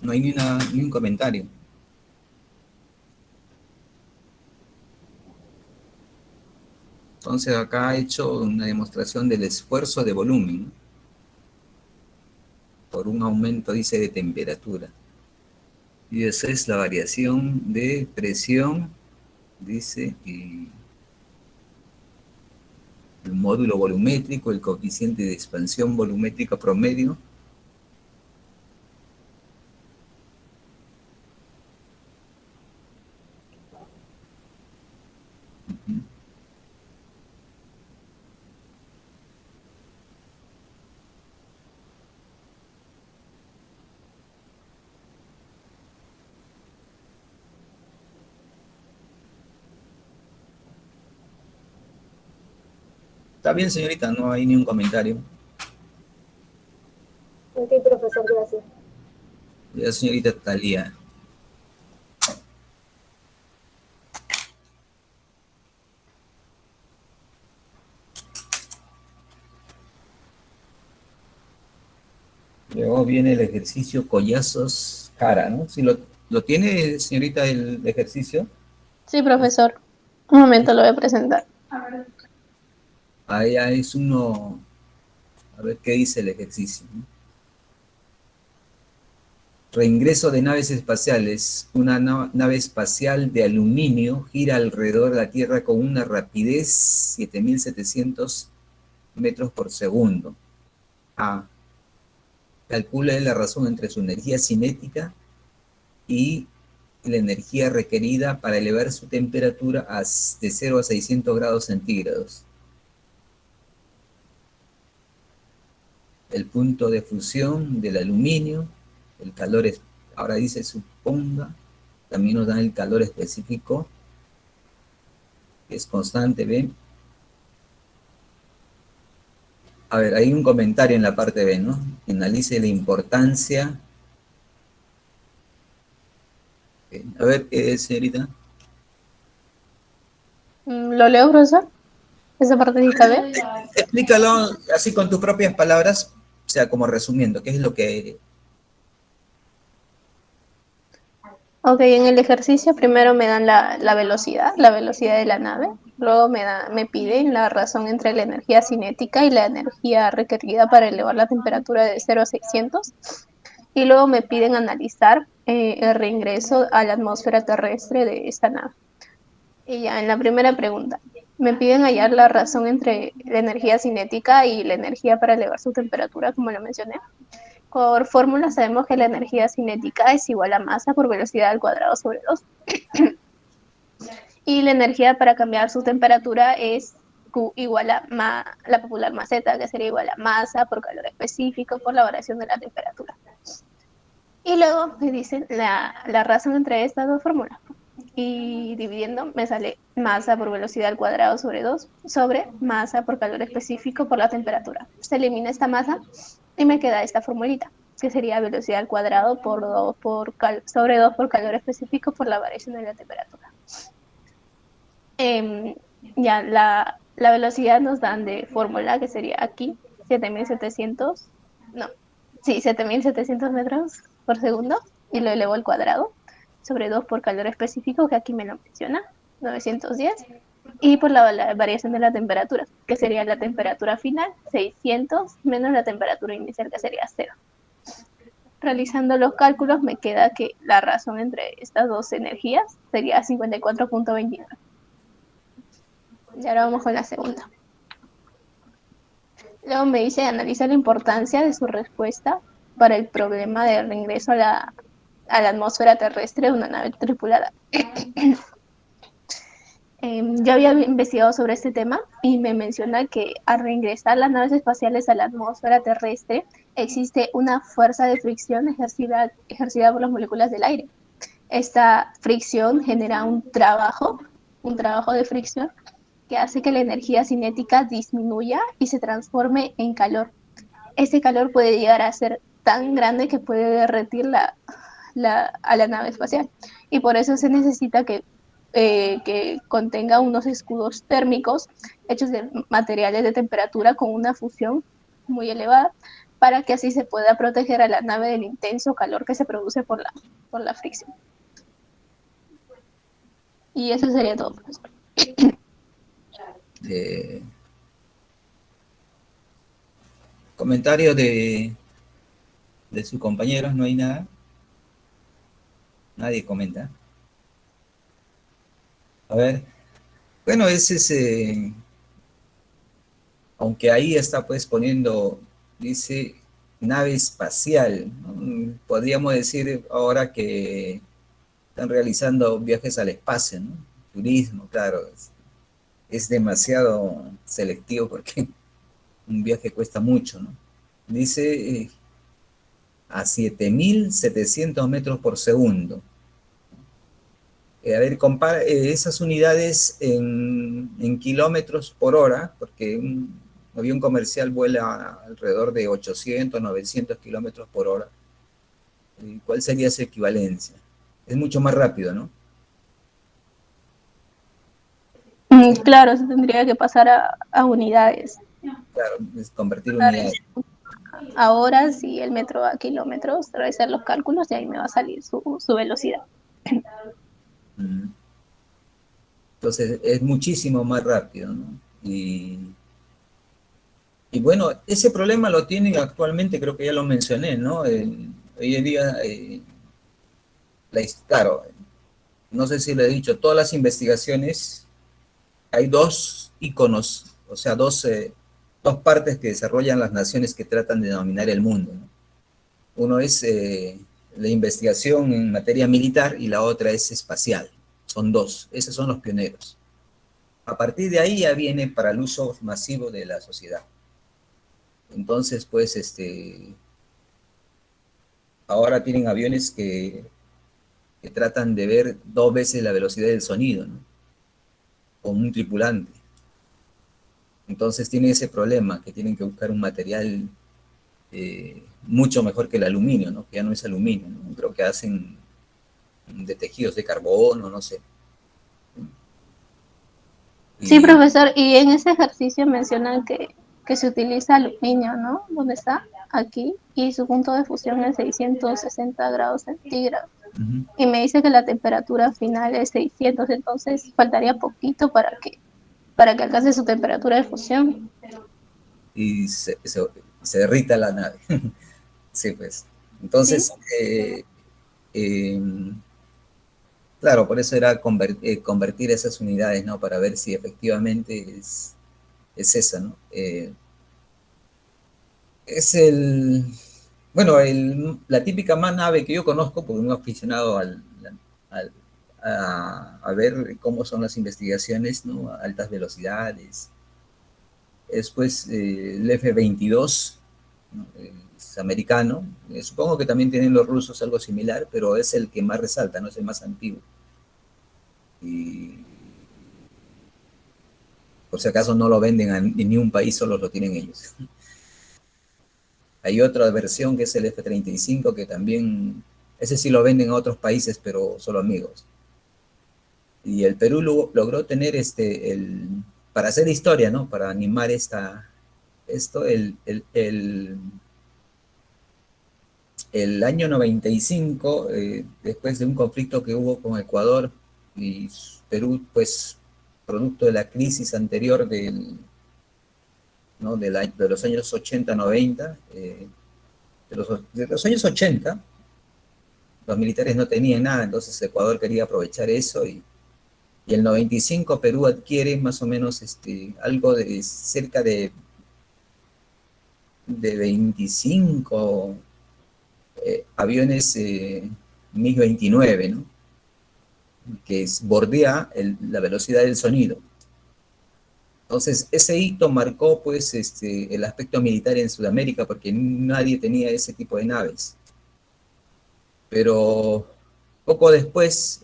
A: No hay ni un comentario. Entonces acá he hecho una demostración del esfuerzo de volumen, ¿no? Por un aumento, dice, de temperatura. Y esa es la variación de presión, dice, y el módulo volumétrico, el coeficiente de expansión volumétrica promedio. Está bien, señorita, no hay ni un comentario.
E: Ok, profesor, gracias.
A: La señorita Talía. Luego viene el ejercicio Collazos Cara, ¿no? Si lo tiene, señorita, el ejercicio.
F: Sí, profesor. Un momento lo voy a presentar.
A: Ahí es uno, a ver qué dice el ejercicio, ¿no? Reingreso de naves espaciales. Una nave espacial de aluminio gira alrededor de la Tierra con una rapidez 7.700 metros por segundo. A. Calcule la razón entre su energía cinética y la energía requerida para elevar su temperatura de 0 a 600 grados centígrados. El punto de fusión del aluminio, el calor es, ahora dice suponga, también nos dan el calor específico, que es constante, ¿ven? A ver, hay un comentario en la parte B, ¿no? Analice la importancia. A ver, señorita.
F: ¿Lo leo, profesor? ¿Esa partecita B?
A: Explícalo así con tus propias palabras, o sea, como resumiendo, ¿qué es lo que...
F: Ok, en el ejercicio primero me dan la velocidad de la nave. Luego me piden la razón entre la energía cinética y la energía requerida para elevar la temperatura de 0 a 600. Y luego me piden analizar el reingreso a la atmósfera terrestre de esta nave. Y ya en la primera pregunta, me piden hallar la razón entre la energía cinética y la energía para elevar su temperatura, como lo mencioné. Por fórmula sabemos que la energía cinética es igual a masa por velocidad al cuadrado sobre 2. Y la energía para cambiar su temperatura es Q igual a la popular maseta, que sería igual a masa por calor específico por la variación de la temperatura. Y luego me dicen la razón entre estas dos fórmulas. Y dividiendo me sale masa por velocidad al cuadrado sobre 2 sobre masa por calor específico por la temperatura. Se elimina esta masa y me queda esta formulita, que sería velocidad al cuadrado por 2 sobre 2 por calor específico por la variación de la temperatura. Ya la velocidad nos dan de fórmula, que sería aquí 7.700, no, sí, 7.700 metros por segundo, y lo elevo al cuadrado sobre 2 por calor específico, que aquí me lo menciona, 910, y por la variación de la temperatura, que sería la temperatura final, 600, menos la temperatura inicial, que sería 0. Realizando los cálculos me queda que la razón entre estas dos energías sería 54.29. Y ahora vamos con la segunda. Luego me dice analiza la importancia de su respuesta para el problema de reingreso a la atmósfera terrestre de una nave tripulada. Yo había investigado sobre este tema y me menciona que al reingresar las naves espaciales a la atmósfera terrestre existe una fuerza de fricción ejercida por las moléculas del aire. Esta fricción genera un trabajo de fricción que hace que la energía cinética disminuya y se transforme en calor. Este calor puede llegar a ser tan grande que puede derretir a la nave espacial, y por eso se necesita que contenga unos escudos térmicos hechos de materiales de temperatura con una fusión muy elevada, para que así se pueda proteger a la nave del intenso calor que se produce por la fricción. Y eso sería todo, profesor.
A: Comentario de sus compañeros, ¿no hay nada? Nadie comenta. A ver, bueno, aunque ahí está pues poniendo, dice nave espacial, ¿no? Podríamos decir ahora que están realizando viajes al espacio, ¿no? Turismo, claro, es demasiado selectivo porque un viaje cuesta mucho, ¿no? Dice a 7.700 metros por segundo. A ver, compara esas unidades en kilómetros por hora, porque un avión comercial vuela alrededor de 800, 900 kilómetros por hora. ¿Cuál sería su equivalencia? Es mucho más rápido, ¿no?
F: Claro, se tendría que pasar a unidades.
A: Claro, es convertir unidades.
F: A horas y el metro a kilómetros, realizar los cálculos y ahí me va a salir su velocidad.
A: Entonces es muchísimo más rápido, ¿no? Y bueno, ese problema lo tienen actualmente, creo que ya lo mencioné, ¿no? Hoy en día, claro, no sé si lo he dicho, todas las investigaciones, hay dos iconos, o sea, dos partes que desarrollan las naciones que tratan de dominar el mundo, ¿no? Uno es la investigación en materia militar y la otra es espacial. Son dos, esos son los pioneros. A partir de ahí ya viene para el uso masivo de la sociedad. Entonces, pues, ahora tienen aviones que tratan de ver 2 veces la velocidad del sonido, ¿no? Con un tripulante. Entonces tienen ese problema, que tienen que buscar un material mucho mejor que el aluminio, ¿no? Que ya no es aluminio, ¿no? Creo que hacen de tejidos de carbono, no sé.
F: Sí, profesor, y en ese ejercicio mencionan que se utiliza aluminio, ¿no? ¿Dónde está? Aquí, y su punto de fusión es 660 grados centígrados. Y me dice que la temperatura final es 600, entonces faltaría poquito para que alcance su temperatura de fusión.
A: Y se derrita la nave. Sí, pues. Entonces, claro, por eso era convertir esas unidades, ¿no? Para ver si efectivamente es esa, ¿no? Es bueno, la típica más nave que yo conozco, porque me he aficionado a ver cómo son las investigaciones, ¿no? A altas velocidades. Es pues el F-22, ¿no? Es americano. Supongo que también tienen los rusos algo similar, pero es el que más resalta, no es el más antiguo. Y por si acaso no lo venden en ni un país, solo lo tienen ellos. Hay otra versión que es el F-35, que también, ese sí lo venden a otros países, pero solo amigos. Y el Perú logró tener para hacer historia, ¿no? Para animar el año 95, después de un conflicto que hubo con Ecuador y Perú, pues, producto de la crisis anterior ¿no? de los años 80, 90, de los años 80, los militares no tenían nada, entonces Ecuador quería aprovechar eso y el 95 Perú adquiere más o menos algo de cerca de 25 aviones MiG-29, ¿no? Que bordea la velocidad del sonido. Entonces, ese hito marcó pues el aspecto militar en Sudamérica porque nadie tenía ese tipo de naves. Pero poco después,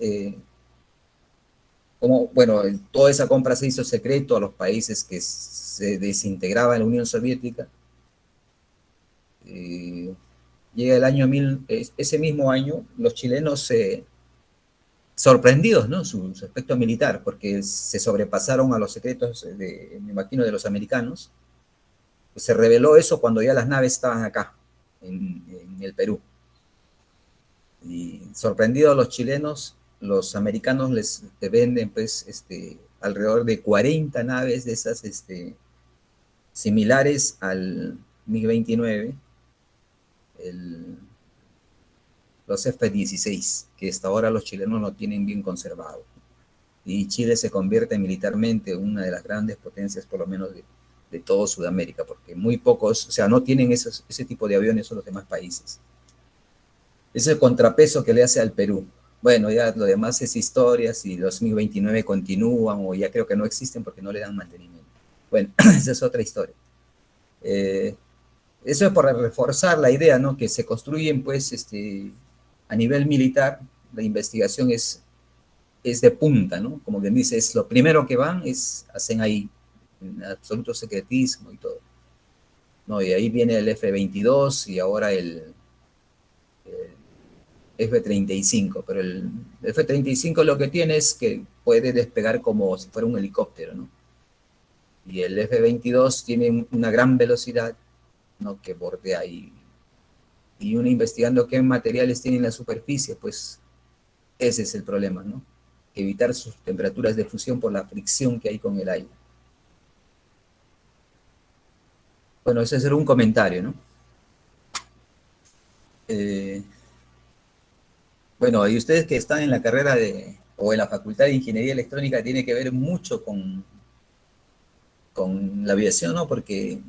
A: bueno, toda esa compra se hizo secreto a los países que se desintegraba en la Unión Soviética. Llega el año ese mismo año, los chilenos sorprendidos, ¿no? Su aspecto militar, porque se sobrepasaron a los secretos, me imagino, de los americanos. Pues se reveló eso cuando ya las naves estaban acá, en el Perú. Y sorprendidos los chilenos, los americanos les venden pues alrededor de 40 naves de esas similares al MiG-29, los F-16, que hasta ahora los chilenos no tienen bien conservado. Y Chile se convierte militarmente en una de las grandes potencias, por lo menos de todo Sudamérica, porque muy pocos, o sea, no tienen ese tipo de aviones los demás países. Es el contrapeso que le hace al Perú. Bueno, ya lo demás es historia, si los MiG-29 continúan o ya creo que no existen porque no le dan mantenimiento. Bueno, esa es otra historia. Eso es para reforzar la idea, ¿no? Que se construyen, pues, a nivel militar, la investigación es es de punta, ¿no? Como quien dice, es lo primero que van, hacen ahí, en absoluto secretismo y todo. No, y ahí viene el F-22 y ahora el F-35, pero el F-35 lo que tiene es que puede despegar como si fuera un helicóptero, ¿no? Y el F-22 tiene una gran velocidad, ¿no? Que bordea ahí. Y uno investigando qué materiales tiene en la superficie, pues ese es el problema, ¿no? Evitar sus temperaturas de fusión por la fricción que hay con el aire. Bueno, ese es un comentario, ¿no? Bueno, y ustedes que están en la carrera o en la Facultad de Ingeniería Electrónica, tiene que ver mucho con la aviación, ¿no? Porque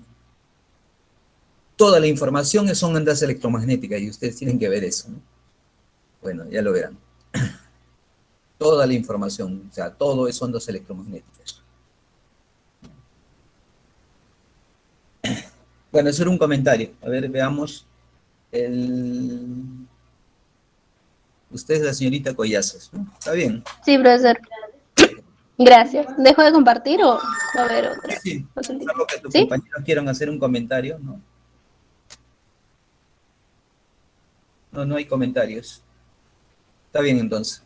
A: toda la información son ondas electromagnéticas y ustedes tienen que ver eso, ¿no? Bueno, ya lo verán. Toda la información, o sea, todo es ondas electromagnéticas. Bueno, eso era un comentario. A ver, veamos. Usted es la señorita Collazos, ¿no? Está bien.
F: Sí, profesor. Gracias. ¿Dejo de compartir o va a haber otra?
A: Sí, salvo que tus
F: ¿Sí?
A: compañeros quieran hacer un comentario, ¿no? No, no hay comentarios. Está bien, entonces.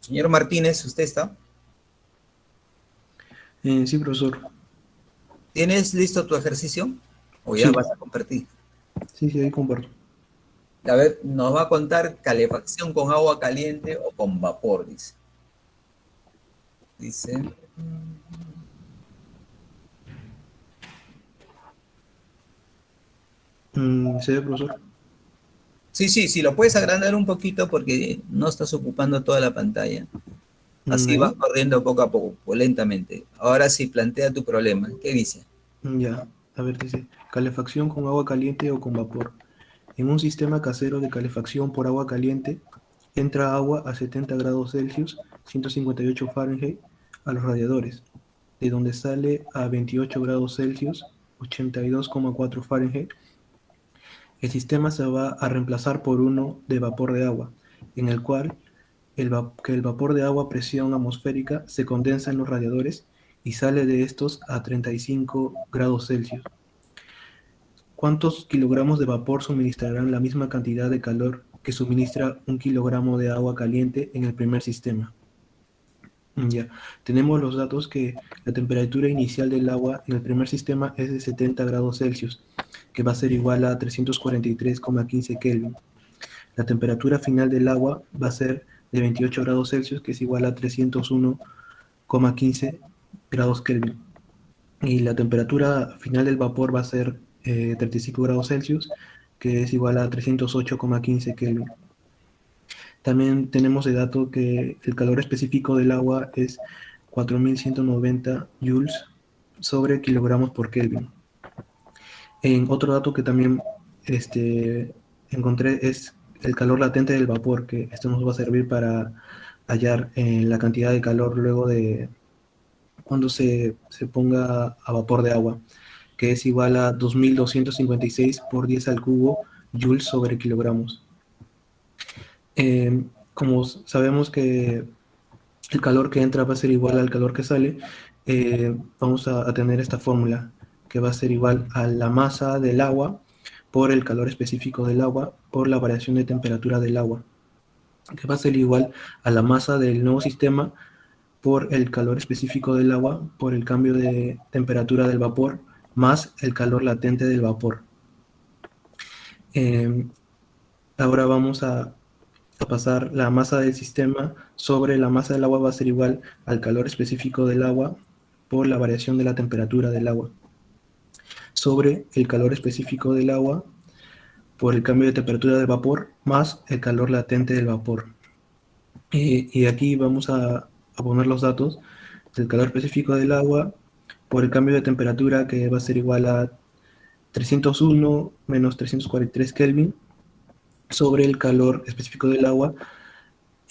A: Señor Martínez, ¿usted está?
G: Sí, profesor.
A: ¿Tienes listo tu ejercicio? ¿O ya
G: Sí.
A: vas a compartir?
G: Sí, ahí comparto.
A: A ver, nos va a contar calefacción con agua caliente o con vapor, dice. Dice.
G: ¿Se ve, profesor?
A: Sí, lo puedes agrandar un poquito porque no estás ocupando toda la pantalla. Así vas
G: Ahí.
A: corriendo poco a poco, lentamente. Ahora sí, plantea tu problema. ¿Qué dice?
G: Ya. A ver, dice, calefacción con agua caliente o con vapor. En un sistema casero de calefacción por agua caliente, entra agua a 70 grados Celsius, 158 Fahrenheit, a los radiadores, de donde sale a 28 grados Celsius, 82,4 Fahrenheit. El sistema se va a reemplazar por uno de vapor de agua, en el cual que el vapor de agua a presión atmosférica se condensa en los radiadores y sale de estos a 35 grados Celsius. ¿Cuántos kilogramos de vapor suministrarán la misma cantidad de calor que suministra un kilogramo de agua caliente en el primer sistema? Ya, tenemos los datos que la temperatura inicial del agua en el primer sistema es de 70 grados Celsius, que va a ser igual a 343,15 Kelvin. La temperatura final del agua va a ser de 28 grados Celsius, que es igual a 301,15 grados Kelvin. Y la temperatura final del vapor va a ser 35 grados Celsius, que es igual a 308,15 Kelvin. También tenemos el dato que el calor específico del agua es 4190 joules sobre kilogramos por Kelvin. Otro dato que también encontré es el calor latente del vapor, que esto nos va a servir para hallar la cantidad de calor luego de cuando se ponga a vapor de agua, que es igual a 2256 por 10 al cubo joules sobre kilogramos. Como sabemos que el calor que entra va a ser igual al calor que sale, vamos a tener esta fórmula que va a ser igual a la masa del agua por el calor específico del agua por la variación de temperatura del agua, que va a ser igual a la masa del nuevo sistema por el calor específico del agua por el cambio de temperatura del vapor más el calor latente del vapor. Ahora vamos a pasar la masa del sistema sobre la masa del agua va a ser igual al calor específico del agua por la variación de la temperatura del agua sobre el calor específico del agua por el cambio de temperatura del vapor más el calor latente del vapor. Y aquí vamos a poner los datos del calor específico del agua por el cambio de temperatura, que va a ser igual a 301 menos 343 Kelvin sobre el calor específico del agua,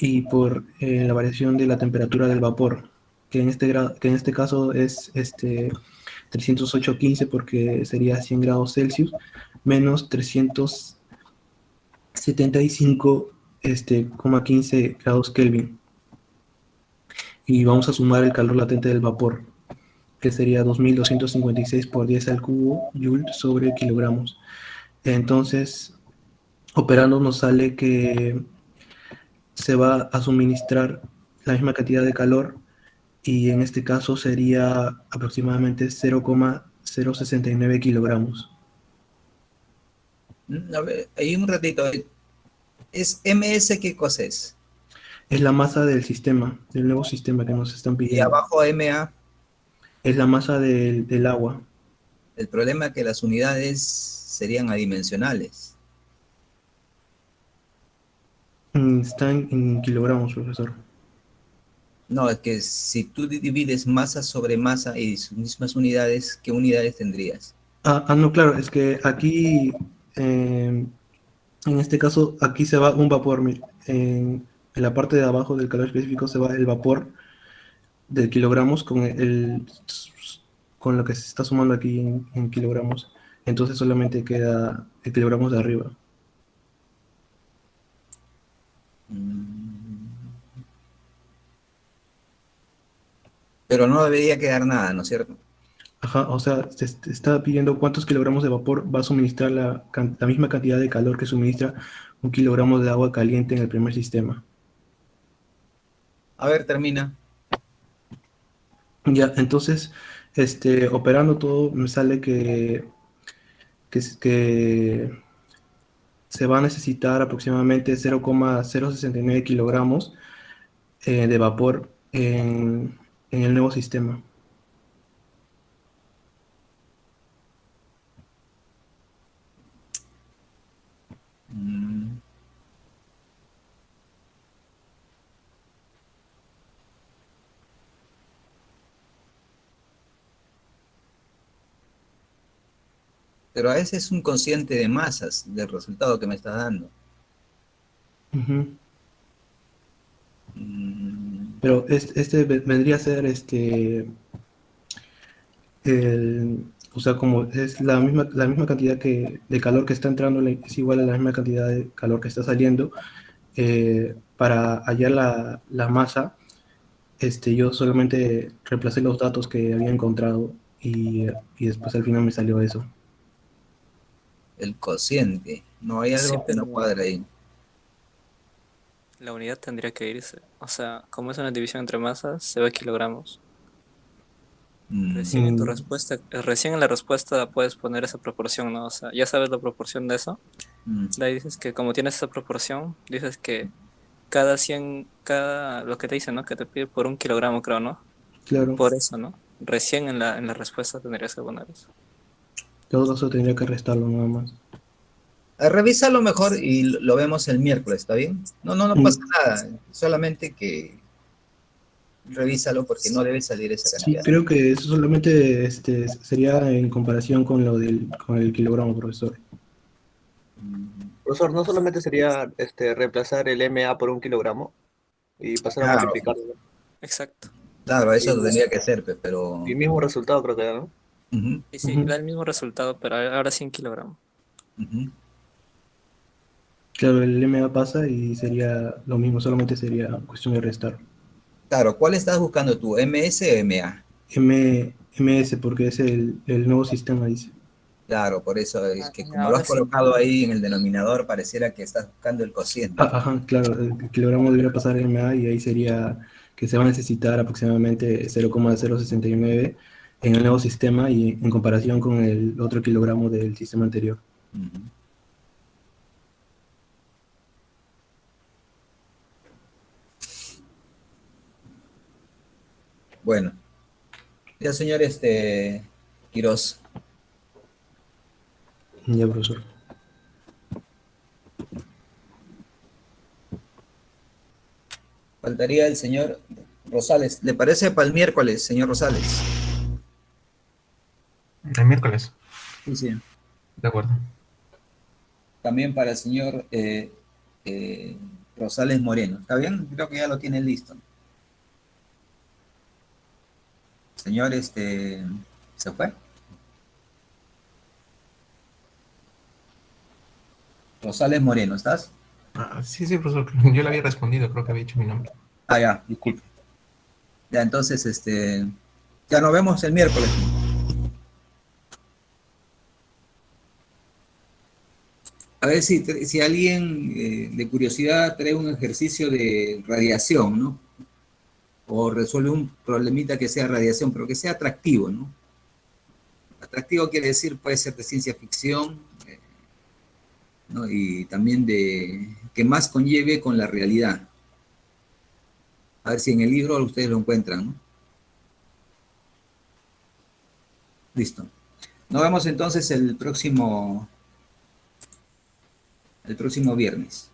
G: y por la variación de la temperatura del vapor, que en este caso es 308,15, porque sería 100 grados Celsius, menos 375, 15 grados Kelvin. Y vamos a sumar el calor latente del vapor, que sería 2256 por 10 al cubo Joule sobre kilogramos. Entonces, operando nos sale que se va a suministrar la misma cantidad de calor, y en este caso sería aproximadamente 0,069 kilogramos.
A: A ver, ahí un ratito. ¿Es MS qué cosa es?
G: Es la masa del sistema, del nuevo sistema que nos están
A: Y
G: pidiendo.
A: abajo MA.
G: Es la masa del agua.
A: El problema es que las unidades serían adimensionales.
G: Está en kilogramos, profesor.
A: No, es que si tú divides masa sobre masa y sus mismas unidades, ¿qué unidades tendrías?
G: No, claro, es que aquí, en este caso, aquí se va un vapor. En la parte de abajo del calor específico se va el vapor de kilogramos con lo que se está sumando aquí en kilogramos. Entonces solamente queda el kilogramos de arriba.
A: Pero no debería quedar nada, ¿no es cierto?
G: Ajá, o sea, se está pidiendo cuántos kilogramos de vapor va a suministrar la misma cantidad de calor que suministra un kilogramo de agua caliente en el primer sistema.
A: A ver, termina.
G: Ya, entonces, operando todo, me sale que se va a necesitar aproximadamente 0,069 kilogramos de vapor en el nuevo sistema.
A: Mm, Pero a veces es un cociente de masas del resultado que me está dando.
G: Ujú.
A: Mm,
G: Pero vendría a ser o sea, como es la misma cantidad de calor que está entrando, es igual a la misma cantidad de calor que está saliendo. Para hallar la masa, yo solamente reemplacé los datos que había encontrado, y después al final me salió eso.
A: el cociente. No hay
B: Sí,
A: algo que no
B: pero
A: cuadra ahí.
B: la unidad tendría que irse. O sea, como es una división entre masas, se va a kilogramos. Recién en tu
G: Mm,
B: respuesta, recién en la respuesta puedes poner esa proporción, ¿no? O sea, ya sabes la proporción de eso.
A: Mm,
B: De ahí dices que como tienes esa proporción, dices que lo que te dicen, ¿no? Que te pide por un kilogramo, creo, ¿no?
G: claro,
B: Por eso, ¿no? Recién en la respuesta tendrías que poner eso.
G: todo eso tendría que restarlo nada más.
A: Revísalo mejor y lo vemos el miércoles, ¿está bien? No pasa
G: Mm,
A: nada. Solamente que revísalo porque no debe salir esa
G: Sí,
A: cantidad.
G: creo que eso solamente sería en comparación con el kilogramo, profesor.
A: Mm,
H: Profesor, no solamente sería reemplazar el MA por un kilogramo y pasar a
A: Claro,
H: multiplicarlo, ¿no?
B: Exacto.
A: claro,
H: Y,
A: eso lo tendría que ser, pero...
H: y mismo resultado creo que da, ¿no?
A: Ujú,
B: Y sí,
G: Ujú.
B: da el mismo resultado, pero ahora sí en kilogramos.
A: ujú.
G: Claro, el MA pasa y sería lo mismo, solamente sería cuestión de restar.
A: Claro, ¿cuál estás buscando tú? ¿MS o MA?
G: MS, porque es el nuevo sistema, dice.
A: Claro, por eso es
B: Ah,
A: que
B: y
A: como lo
B: ahora
A: has
B: sí en
A: colocado
B: kilogramos.
A: ahí en el denominador, pareciera que estás buscando el cociente.
G: Ajá, claro, el kilogramo debería pasar a MA, y ahí sería que se va a necesitar aproximadamente 0,069 en el nuevo sistema, y en comparación con el otro kilogramo del sistema anterior.
A: Ujú. Bueno, ya señor Quirós,
G: Ya, profesor.
A: Faltaría el señor Rosales. ¿Le parece para el miércoles, señor Rosales?
C: El miércoles,
A: Sí, sí.
C: de acuerdo.
A: También para el señor Rosales Moreno. ¿Está bien? Creo que ya lo tienen listo. Señor, ¿se fue? Rosales Moreno, ¿estás?
C: Ah, sí, sí, profesor. Yo le había respondido, creo que había dicho mi nombre.
A: Ah, ya, disculpe. Ya, entonces, ya nos vemos el miércoles. A ver si alguien de curiosidad trae un ejercicio de radiación, ¿no? O resuelve un problemita que sea radiación, pero que sea atractivo, ¿no? Atractivo quiere decir, puede ser de ciencia ficción, ¿no? Y también de que más conlleve con la realidad. A ver si en el libro ustedes lo encuentran, ¿no? Listo. Nos vemos entonces el próximo viernes.